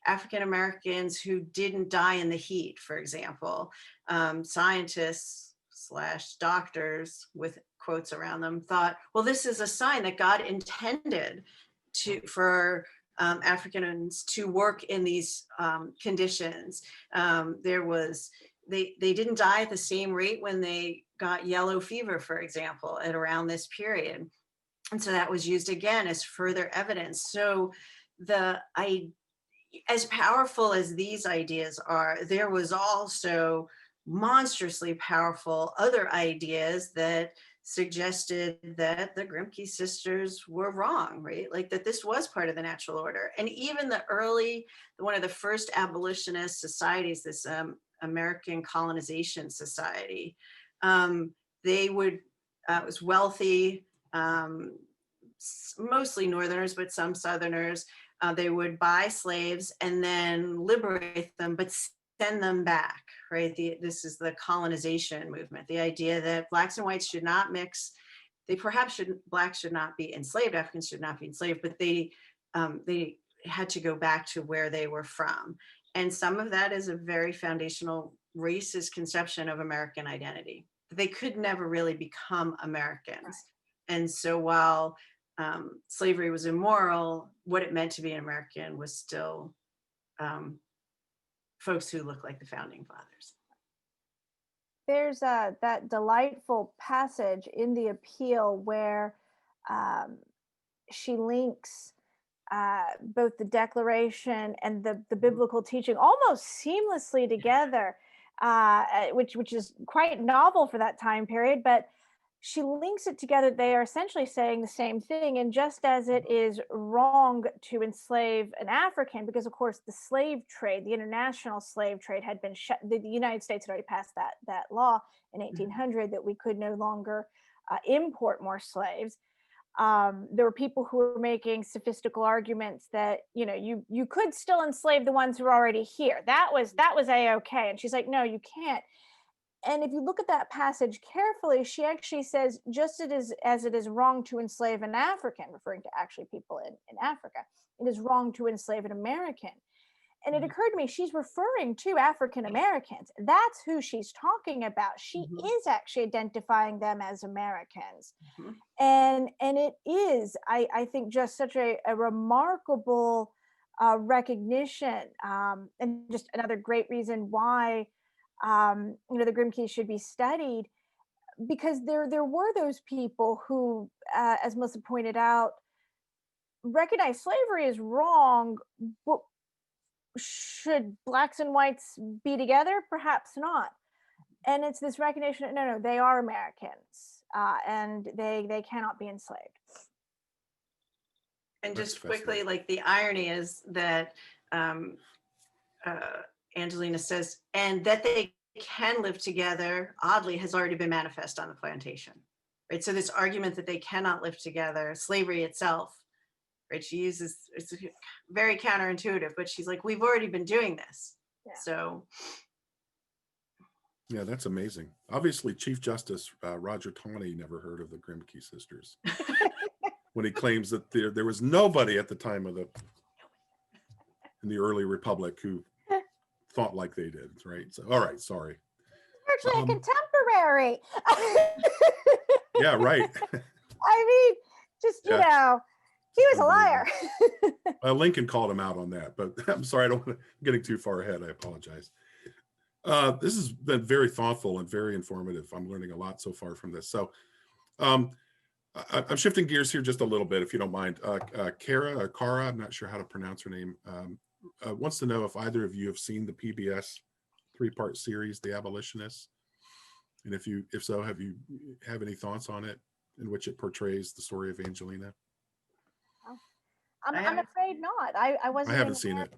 African Americans who didn't die in the heat, for example, scientists / doctors with quotes around them thought, well, this is a sign that God intended for Africans to work in these conditions. They didn't die at the same rate when they got yellow fever, for example, at around this period. And so that was used again as further evidence. So as powerful as these ideas are, there was also monstrously powerful other ideas that suggested that the Grimke sisters were wrong, right? Like that this was part of the natural order. And even one of the first abolitionist societies, this American Colonization Society, it was wealthy, mostly Northerners, but some Southerners. They would buy slaves and then liberate them, but send them back, right? This is the colonization movement, the idea that blacks and whites should not mix. They perhaps blacks should not be enslaved, Africans should not be enslaved, but they had to go back to where they were from. And some of that is a very foundational racist conception of American identity. They could never really become Americans. Right. And so while slavery was immoral, what it meant to be an American was still folks who look like the founding fathers. There's that delightful passage in the appeal where she links both the Declaration and the biblical teaching almost seamlessly together, which is quite novel for that time period, but she links it together. They are essentially saying the same thing. And just as it is wrong to enslave an African, because of course the slave trade, the international slave trade had been shut, the United States had already passed that law in 1800 that we could no longer import more slaves. There were people who were making sophistical arguments that, you know, you could still enslave the ones who are already here. That was A-okay. And she's like, no, you can't. And if you look at that passage carefully, she actually says, just as it is wrong to enslave an African, referring to actually people in Africa, it is wrong to enslave an American. And it occurred to me, she's referring to African Americans. That's who she's talking about. She is actually identifying them as Americans. And it is, I think, just such a remarkable recognition, and just another great reason why the Grimkey should be studied, because there were those people who, as Melissa pointed out, recognize slavery is wrong, but should blacks and whites be together? Perhaps not. And it's this recognition that no, they are Americans, and they cannot be enslaved. And just quickly, like, the irony is that Angelina says, and that they can live together, oddly, has already been manifest on the plantation, right? So this argument that they cannot live together, slavery itself, right? She uses, it's very counterintuitive, but she's like, we've already been doing this. Yeah. So. Yeah, that's amazing. Obviously, Chief Justice Roger Taney never heard of the Grimke Sisters when he claims that there was nobody at the time of in the early Republic who thought like they did, right? So, all right, sorry. Actually, a contemporary. Yeah, right. I mean, just, you know, he was a liar. Lincoln called him out on that, but I'm sorry, I'm getting too far ahead. I apologize. This has been very thoughtful and very informative. I'm learning a lot so far from this. So I'm shifting gears here just a little bit, if you don't mind. Kara, I'm not sure how to pronounce her name, wants to know if either of you have seen the PBS 3-part series, The Abolitionists, and if so, have any thoughts on it, in which it portrays the story of Angelina? I'm afraid not. I wasn't. I haven't seen it.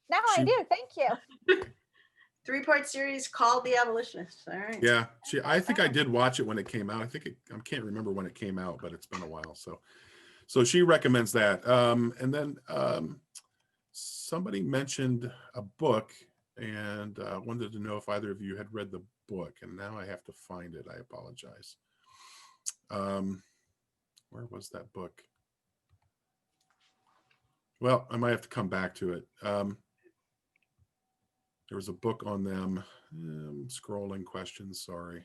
Now I do. Thank you. 3-part series called The Abolitionists. All right. Yeah, I think I did watch it when it came out. I can't remember when it came out, but it's been a while. So she recommends that. And then somebody mentioned a book and wanted to know if either of you had read the book. And now I have to find it. I apologize. Where was that book? Well, I might have to come back to it. There was a book on them. Scrolling questions, sorry.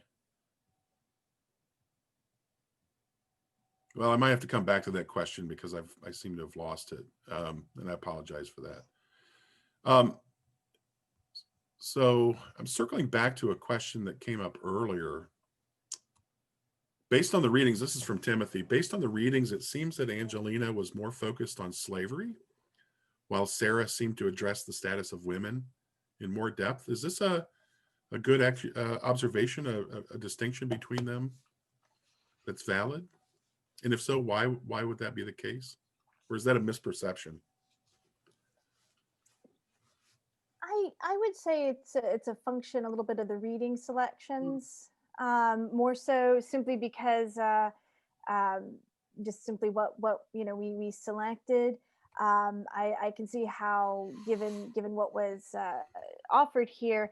Well, I might have to come back to that question because I seem to have lost it, and I apologize for that. So I'm circling back to a question that came up earlier. Based on the readings, this is from Timothy, based on the readings, it seems that Angelina was more focused on slavery, while Sarah seemed to address the status of women in more depth. Is this a good observation, a distinction between them that's valid? And if so, why would that be the case? Or is that a misperception? I would say it's a function a little bit of the reading selections, more so simply because just simply what we selected. I can see how, given what was offered here,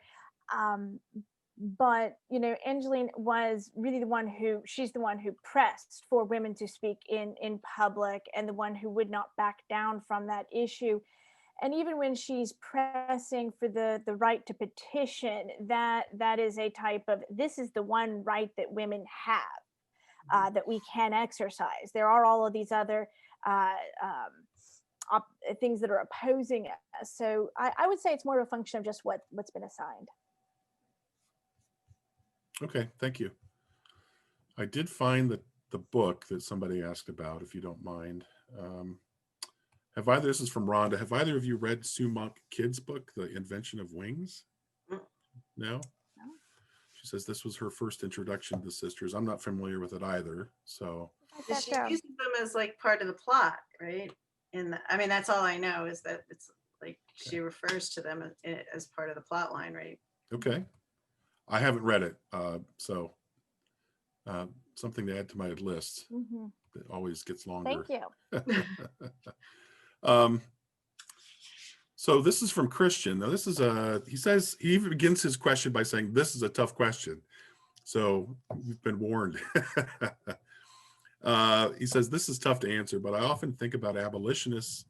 but Angeline was really she's the one who pressed for women to speak in public, and the one who would not back down from that issue. And even when she's pressing for the right to petition, that is a type of, this is the one right that women have, that we can exercise. There are all of these other things that are opposing us. So I would say it's more of a function of just what's been assigned. Okay, thank you. I did find the book that somebody asked about, if you don't mind. This is from Rhonda. Have either of you read Sue Monk Kidd's book, The Invention of Wings? No? She says this was her first introduction to the sisters. I'm not familiar with it either. So she uses them as like part of the plot, right? I mean, that's all I know, is that it's like she refers to them as part of the plot line, right? Okay. I haven't read it. So something to add to my list. Mm-hmm. It always gets longer. Thank you. So this is from Christian. Now he says, he even begins his question by saying, this is a tough question. So you've been warned. He says, this is tough to answer, but I often think about abolitionists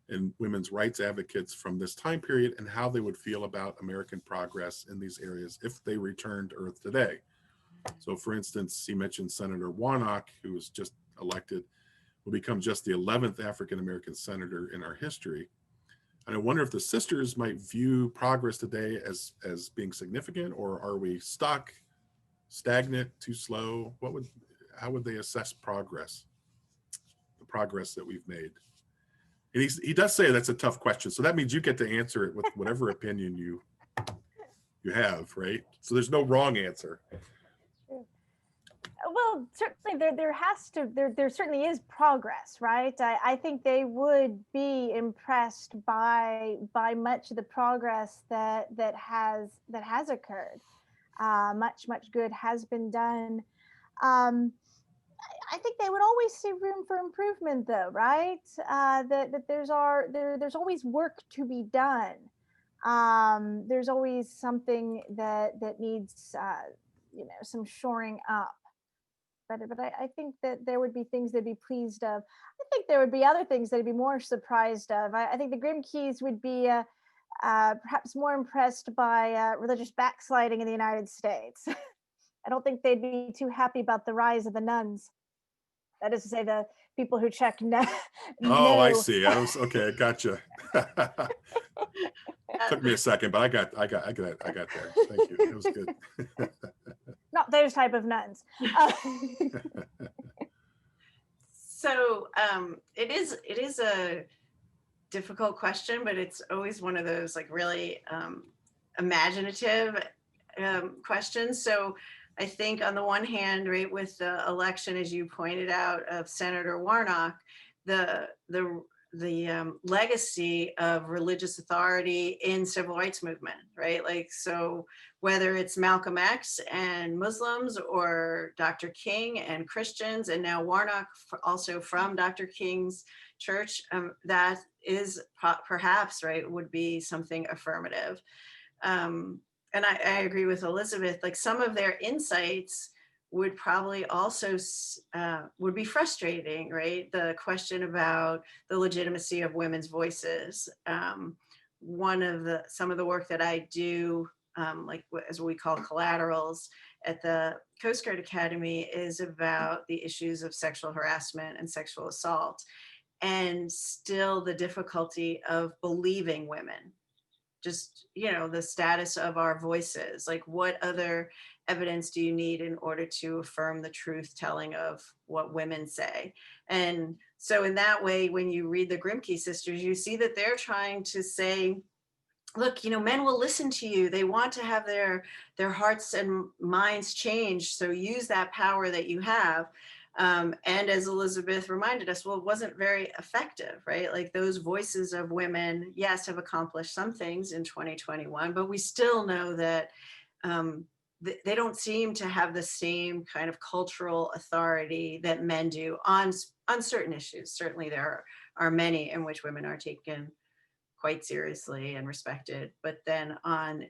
and women's rights advocates from this time period and how they would feel about American progress in these areas if they returned to Earth today. So for instance, he mentioned Senator Warnock, who was just elected, will become just the 11th African-American senator in our history. And I wonder if the sisters might view progress today as being significant, or are we stuck, stagnant, too slow? How would they assess progress, the progress that we've made? And he does say that's a tough question. So that means you get to answer it with whatever opinion you have, right? So there's no wrong answer. Well, certainly there certainly is progress, right? I think they would be impressed by much of the progress that has occurred. Much good has been done. I think they would always see room for improvement, though, right? That there's always work to be done. There's always something that needs some shoring up. But I think that there would be things they'd be pleased of. I think there would be other things they'd be more surprised of. I think the Grimkeys would be perhaps more impressed by religious backsliding in the United States. I don't think they'd be too happy about the rise of the nuns. That is to say, the people who check no. Oh, I see. Okay. I gotcha. Took me a second, but I got there. Thank you. It was good. Not those type of nuns. So it is a difficult question, but it's always one of those like really imaginative questions. So I think on the one hand, right, with the election, as you pointed out, of Senator Warnock, the legacy of religious authority in civil rights movement, right? Like, so whether it's Malcolm X and Muslims, or Dr. King and Christians, and now Warnock also from Dr. King's church, that is perhaps, right, would be something affirmative. And I agree with Elizabeth, like some of their insights would probably also would be frustrating, right? The question about the legitimacy of women's voices. Some of the work that I do, like as we call collaterals at the Coast Guard Academy, is about the issues of sexual harassment and sexual assault, and still the difficulty of believing women. Just, the status of our voices, like what other evidence do you need in order to affirm the truth telling of what women say? And so in that way, when you read the Grimke Sisters, you see that they're trying to say, look, men will listen to you. They want to have their hearts and minds changed. So use that power that you have. And as Elizabeth reminded us, well, it wasn't very effective, right? Like those voices of women, yes, have accomplished some things in 2021, but we still know that they don't seem to have the same kind of cultural authority that men do on certain issues. Certainly there are many in which women are taken quite seriously and respected, but then on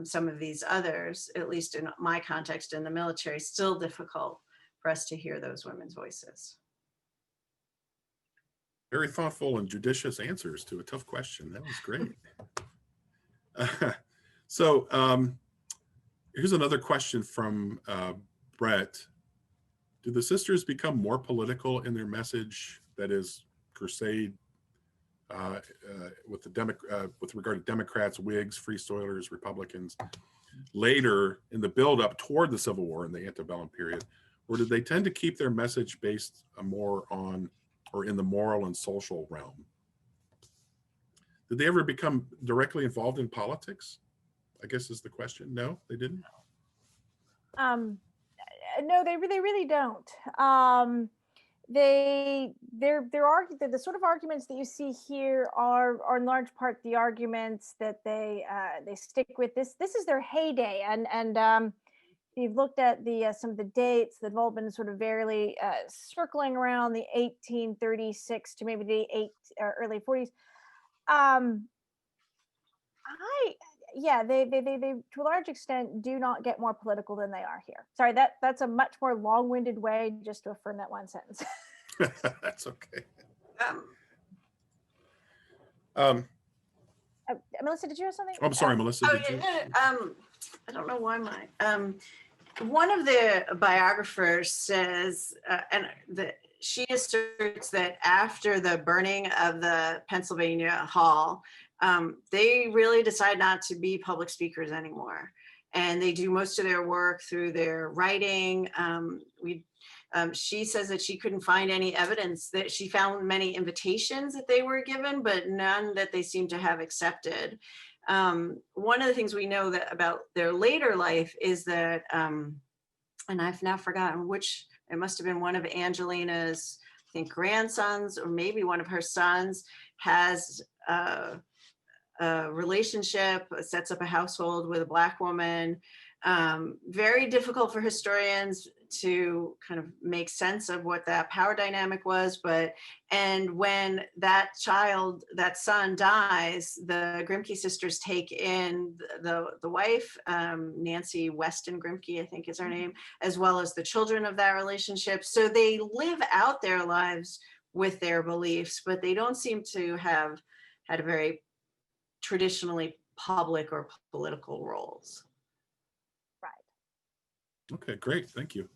some of these others, at least in my context in the military, still difficult for us to hear those women's voices. Very thoughtful and judicious answers to a tough question. That was great. So here's another question from Brett. Do the sisters become more political in their message, that is, crusade with regard to Democrats, Whigs, Free Soilers, Republicans, later in the buildup toward the Civil War in the antebellum period, or did they tend to keep their message based more on or in the moral and social realm? Did they ever become directly involved in politics? I guess is the question. No, they didn't. No, they really don't. The sort of arguments that you see here are in large part the arguments that they stick with. This is their heyday, and you've looked at the some of the dates that have all been sort of very circling around the 1836 to maybe the early 40s. They to a large extent do not get more political than they are here. Sorry, that's a much more long-winded way just to affirm that one sentence. That's okay. Melissa, did you have something? Oh, I'm sorry, Melissa. Oh, did you? I don't know why one of the biographers says, she asserts that after the burning of the Pennsylvania Hall, they really decide not to be public speakers anymore. And they do most of their work through their writing. She says that she couldn't find any evidence, that she found many invitations that they were given, but none that they seem to have accepted. One of the things we know that about their later life is that, and I've now forgotten which, it must have been one of Angelina's, I think, grandsons, or maybe one of her sons, has a relationship, sets up a household with a Black woman. Very difficult for historians to kind of make sense of what that power dynamic was, and when that son dies, the Grimke sisters take in the wife, Nancy Weston Grimke, I think is her name, as well as the children of that relationship. So they live out their lives with their beliefs, but they don't seem to have had a very traditionally public or political roles. Right. Okay, great. Thank you.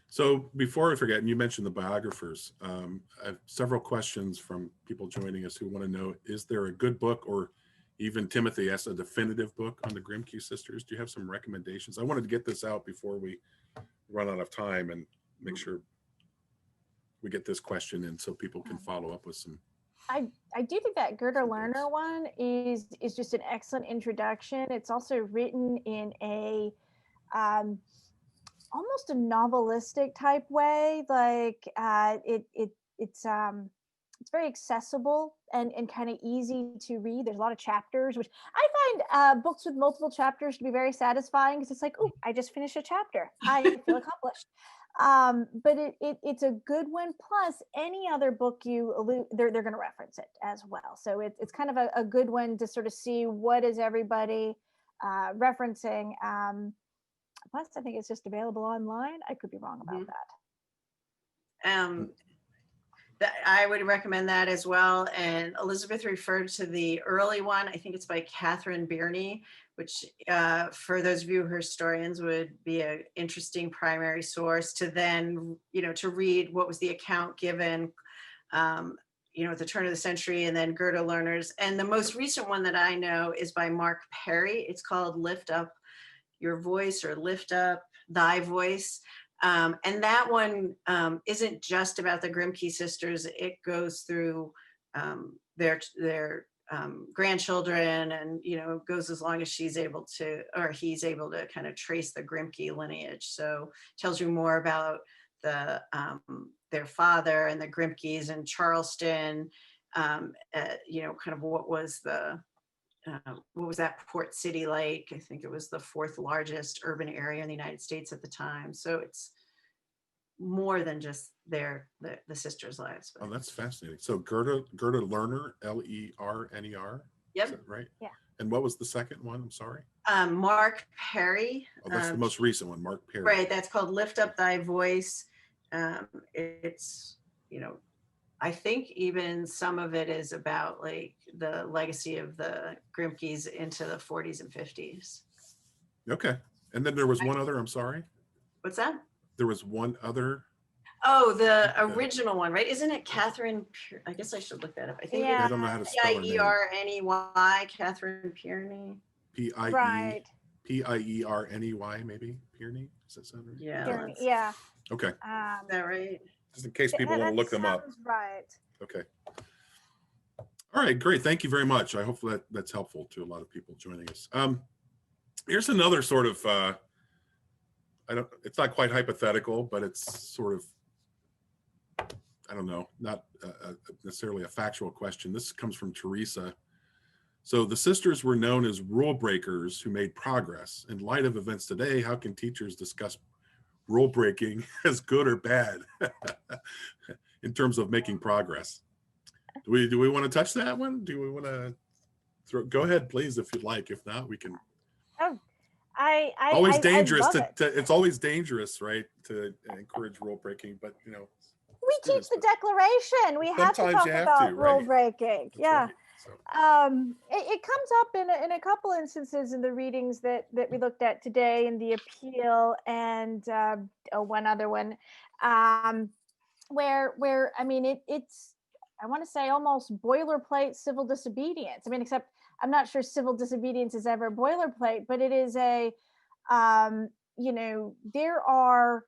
So before I forget, and you mentioned the biographers, I have several questions from people joining us who want to know, is there a good book, or even Timothy asked, a definitive book on the Grimke sisters? Do you have some recommendations? I wanted to get this out before we run out of time and make sure we get this question in so people can follow up with some. I do think that Gerda Lerner one is just an excellent introduction. It's also written in a almost a novelistic type way. Like it's very accessible and kind of easy to read. There's a lot of chapters, which I find books with multiple chapters to be very satisfying, because it's like, oh, I just finished a chapter. I feel accomplished. But it's a good one. Plus, any other book they're going to reference it as well. So it's kind of a good one to sort of see what is everybody referencing. Plus, I think it's just available online. I could be wrong about that. I would recommend that as well. And Elizabeth referred to the early one. I think it's by Catherine Birney, which for those of you who are historians would be an interesting primary source to then, to read what was the account given, at the turn of the century, and then Gerda Lerner's. And the most recent one that I know is by Mark Perry. It's called Lift Up Your Voice, or Lift Up Thy Voice. And that one isn't just about the Grimke sisters. It goes through their grandchildren, and goes as long as she's able to, or he's able to, kind of trace the Grimke lineage. So tells you more about their father and the Grimkes in Charleston. Kind of what was the what was that, Port City Lake? I think it was the 4th largest urban area in the United States at the time. So it's more than just the sisters' lives. Oh, that's fascinating. So Gerda Lerner, Lerner. Yep. Is that right? Yeah. And what was the second one? I'm sorry. Mark Perry. Oh, that's the most recent one, Mark Perry. Right. That's called Lift Up Thy Voice. It's, I think even some of it is about like the legacy of the Grimkeys into the 40s and 50s. Okay. And then there was one other, I'm sorry. What's that? There was one other. Oh, the original one, right? Isn't it Catherine? I guess I should look that up. I think Yeah. I don't know how to spell her name. Pierny, Catherine Pierny. Right. Pierny, maybe? Pierny? Does that sound right? Yeah. Yeah. Okay. Is that right? Just in case people want to look them up. Right. Okay. All right, great. Thank you very much. I hope that's helpful to a lot of people joining us. Here's another sort of, it's not quite hypothetical, but it's sort of, I don't know, not necessarily a factual question. This comes from Teresa. So the sisters were known as rule breakers who made progress. In light of events today, how can teachers discuss rule breaking as good or bad in terms of making progress? Do we want to touch that one? Do we want to go ahead, please, if you'd like. If not, we can. Oh, always dangerous I love it's always dangerous, right, to encourage rule breaking, but we teach the Declaration. We have to talk about rule breaking. That's yeah. Right. So. It comes up in a couple instances in the readings that we looked at today in the appeal, and one other one, where I mean it's I want to say almost boilerplate civil disobedience. I mean, except I'm not sure civil disobedience is ever boilerplate, but it is a there are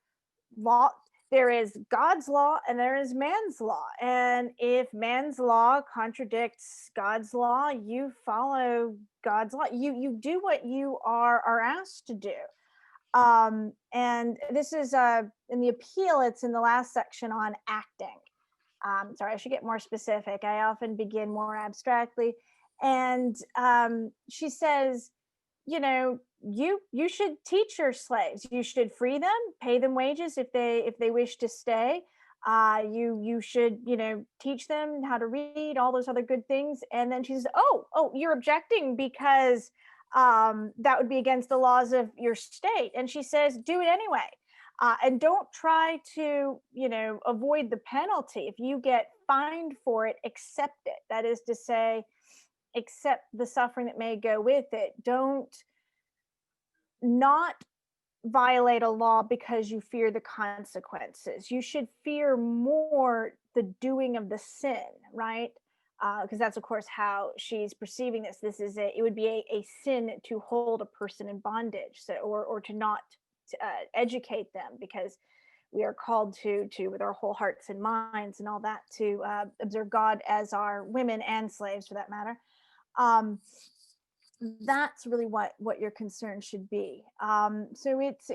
law. There is God's law and there is man's law. And if man's law contradicts God's law, you follow God's law. You do what you are asked to do. And this is in the appeal, it's in the last section on acting. Sorry, I should get more specific. I often begin more abstractly. And she says, you should teach your slaves. You should free them, pay them wages if they wish to stay. You should teach them how to read, all those other good things. And then she says, oh, you're objecting because that would be against the laws of your state. And she says, do it anyway, and don't try to avoid the penalty. If you get fined for it, accept it. That is to say, accept the suffering that may go with it. Don't not violate a law because you fear the consequences. You should fear more the doing of the sin, right? Because that's of course how she's perceiving this. It would be a sin to hold a person in bondage, so or to not educate them, because we are called to with our whole hearts and minds and all that to observe God as our women and slaves for that matter. That's really what your concern should be. So it's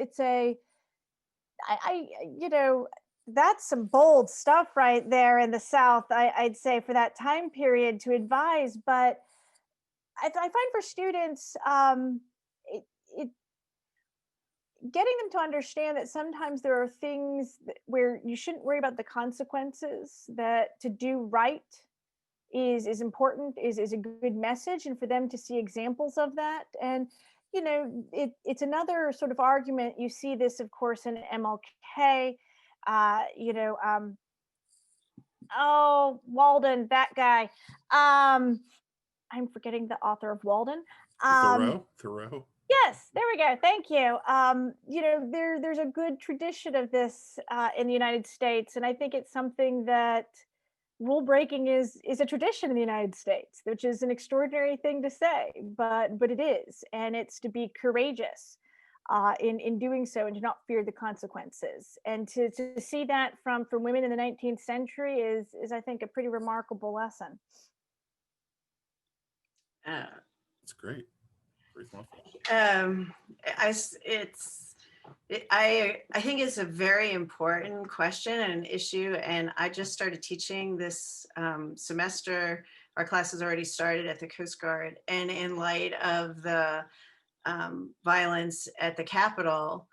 that's some bold stuff right there in the South, I'd say, for that time period to advise. But I find for students, getting them to understand that sometimes there are things where you shouldn't worry about the consequences, that to do right is important, is a good message, and for them to see examples of that. And it's another sort of argument. You see this, of course, in MLK. Walden, that guy. I'm forgetting the author of Walden. Thoreau. Yes, there we go. Thank you. There's a good tradition of this in the United States, and I think it's something that rule breaking is a tradition in the United States, which is an extraordinary thing to say, but it is, and it's to be courageous in doing so and to not fear the consequences. And to see that from women in the 19th century is I think a pretty remarkable lesson. That's great. Very thoughtful. I think it's a very important question and an issue, and I just started teaching this semester our class has already started at the Coast Guard. And in light of the violence at the Capitol,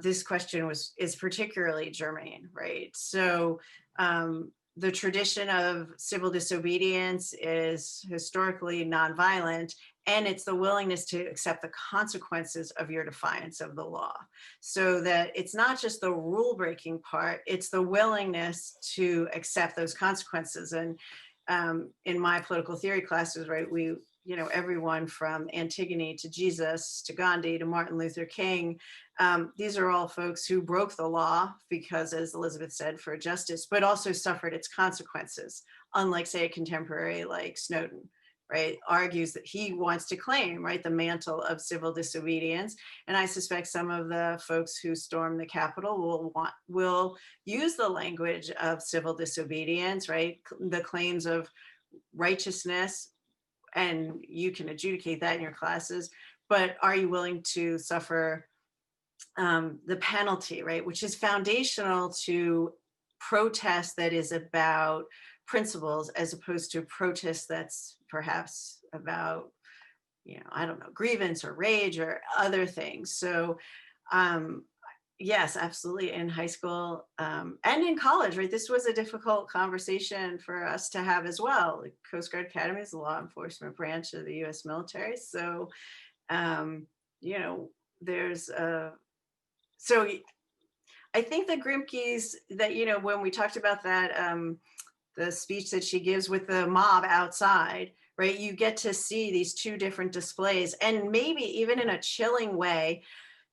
this question is particularly germane, right? So the tradition of civil disobedience is historically nonviolent, and it's the willingness to accept the consequences of your defiance of the law. So that it's not just the rule breaking part, it's the willingness to accept those consequences. And in my political theory classes, right, we, you know, everyone from Antigone to Jesus to Gandhi to Martin Luther King, these are all folks who broke the law because, as Elizabeth said, for justice, but also suffered its consequences, unlike, say, a contemporary like Snowden, right, argues that he wants to claim, right, the mantle of civil disobedience. And I suspect some of the folks who stormed the Capitol will use the language of civil disobedience, right, the claims of righteousness, and you can adjudicate that in your classes, but are you willing to suffer the penalty, right, which is foundational to protest that is about principles, as opposed to protest that's perhaps about, you know, I don't know, grievance or rage or other things. So yes, absolutely, in high school and in college, right, this was a difficult conversation for us to have as well. The Coast Guard Academy is the law enforcement branch of the US military. So you know, there's so I think the Grimkeys, that, you know, when we talked about that, the speech that she gives with the mob outside, right, you get to see these two different displays. And maybe even in a chilling way,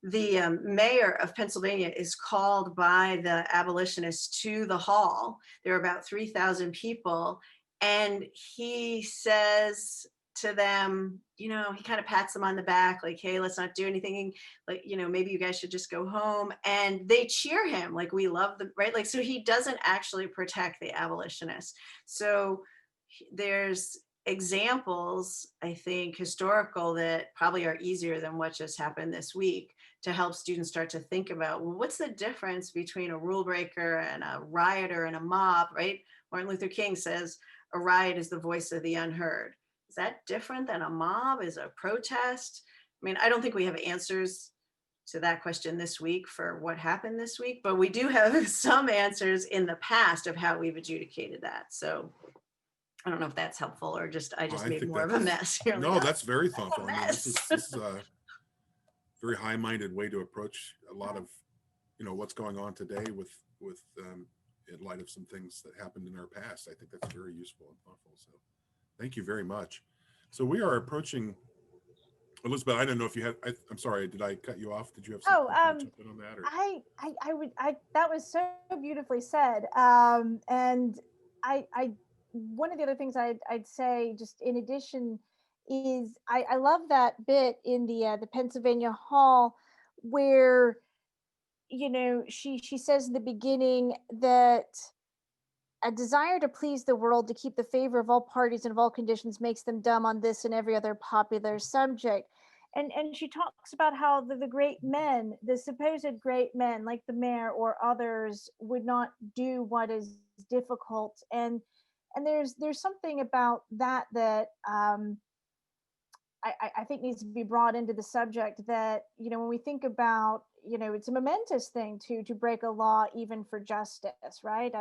the mayor of Pennsylvania is called by the abolitionists to the hall. There are about 3,000 people. And he says to them, you know, he kind of pats them on the back, like, hey, let's not do anything. Like, you know, maybe you guys should just go home. And they cheer him, like, we love them, right? Like, so he doesn't actually protect the abolitionists. So there's examples, I think, historical, that probably are easier than what just happened this week, to help students start to think about, well, what's the difference between a rule breaker and a rioter and a mob, right? Martin Luther King says a riot is the voice of the unheard. Is that different than a mob? Is a protest? I mean, I don't think we have answers to that question this week for what happened this week, but we do have some answers in the past of how we've adjudicated that. So I don't know if that's helpful, or just I just made more of a mess here. No, that's very thoughtful. I mean, this is a very high-minded way to approach a lot of, you know, what's going on today with in light of some things that happened in our past. I think that's very useful and thoughtful. So thank you very much. So we are approaching, Elizabeth, I don't know if you had, I'm sorry, did I cut you off? Did you have something to jump in on that? Or? That was so beautifully said. And one of the other things I'd say, just in addition, is I love that bit in the Pennsylvania Hall where, you know, she says in the beginning that a desire to please the world, to keep the favor of all parties and of all conditions, makes them dumb on this and every other popular subject. And she talks about how the great men, the supposed great men like the mayor or others, would not do what is difficult. And there's something about that I think needs to be brought into the subject, that, you know, when we think about, you know, it's a momentous thing to break a law, even for justice, right?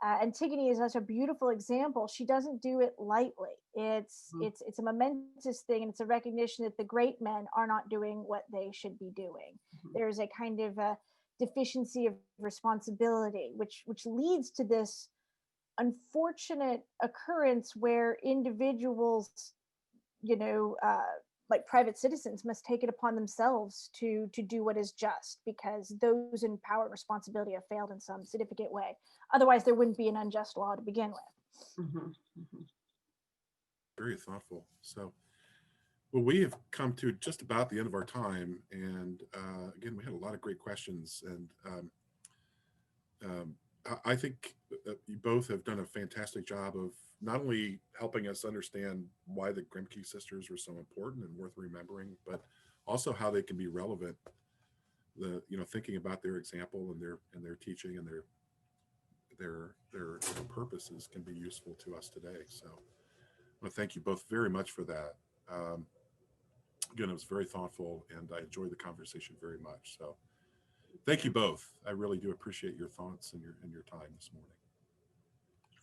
Antigone is such a beautiful example. She doesn't do it lightly. It's a momentous thing, and it's a recognition that the great men are not doing what they should be doing. There's a kind of a deficiency of responsibility, which leads to this unfortunate occurrence where individuals, you know, like private citizens, must take it upon themselves to do what is just, because those in power and responsibility have failed in some significant way. Otherwise, there wouldn't be an unjust law to begin with. Very thoughtful. So, well, we have come to just about the end of our time, and again, we had a lot of great questions, and I think you both have done a fantastic job of not only helping us understand why the Grimke sisters are so important and worth remembering, but also how they can be relevant. Thinking about their example and their teaching and their purposes can be useful to us today. So Well, thank you both very much for that. Again, it was very thoughtful, and I enjoyed the conversation very much. So thank you both. I really do appreciate your thoughts and your time this morning.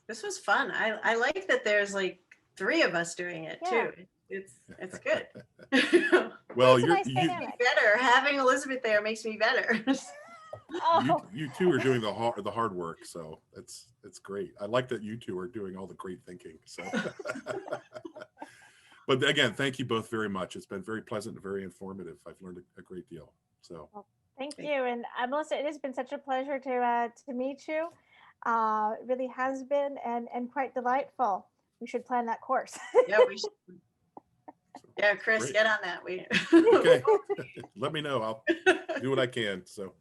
This was fun. I like that there's like 3 of us doing it too. It's good. Well, It's a nice you dynamic. Better. Having Elizabeth there makes me better. Oh, you two are doing the hard work, so it's great. I like that you two are doing all the great thinking. So, but again, thank you both very much. It's been very pleasant and very informative. I've learned a great deal. So, thank you. And Melissa, it has been such a pleasure to meet you. It really has been, and quite delightful. We should plan that course. Yeah, we should. Yeah, Chris, Great. get on that. okay, let me know. I'll do what I can. So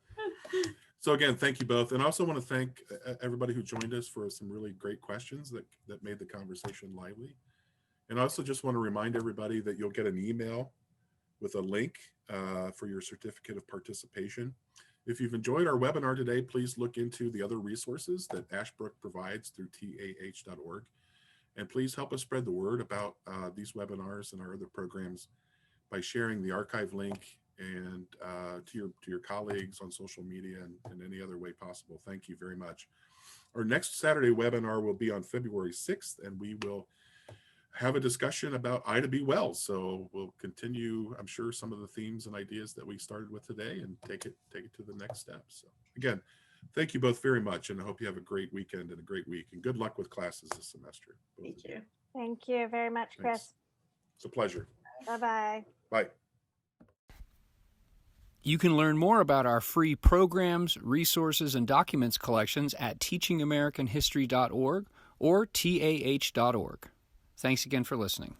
again, thank you both. And I also want to thank everybody who joined us for some really great questions that made the conversation lively. And I also just want to remind everybody that you'll get an email with a link for your certificate of participation. If you've enjoyed our webinar today, please look into the other resources that Ashbrook provides through tah.org. And please help us spread the word about these webinars and our other programs by sharing the archive link and to your colleagues on social media and any other way possible. Thank you very much. Our next Saturday webinar will be on February 6th, and we will have a discussion about Ida B. Wells. So we'll continue, I'm sure, some of the themes and ideas that we started with today and take it to the next step. So again, thank you both very much, and I hope you have a great weekend and a great week, and good luck with classes this semester. Thank you. Thank you very much, Chris. Thanks. It's a pleasure. Bye-bye. Bye. You can learn more about our free programs, resources, and documents collections at teachingamericanhistory.org or tah.org. Thanks again for listening.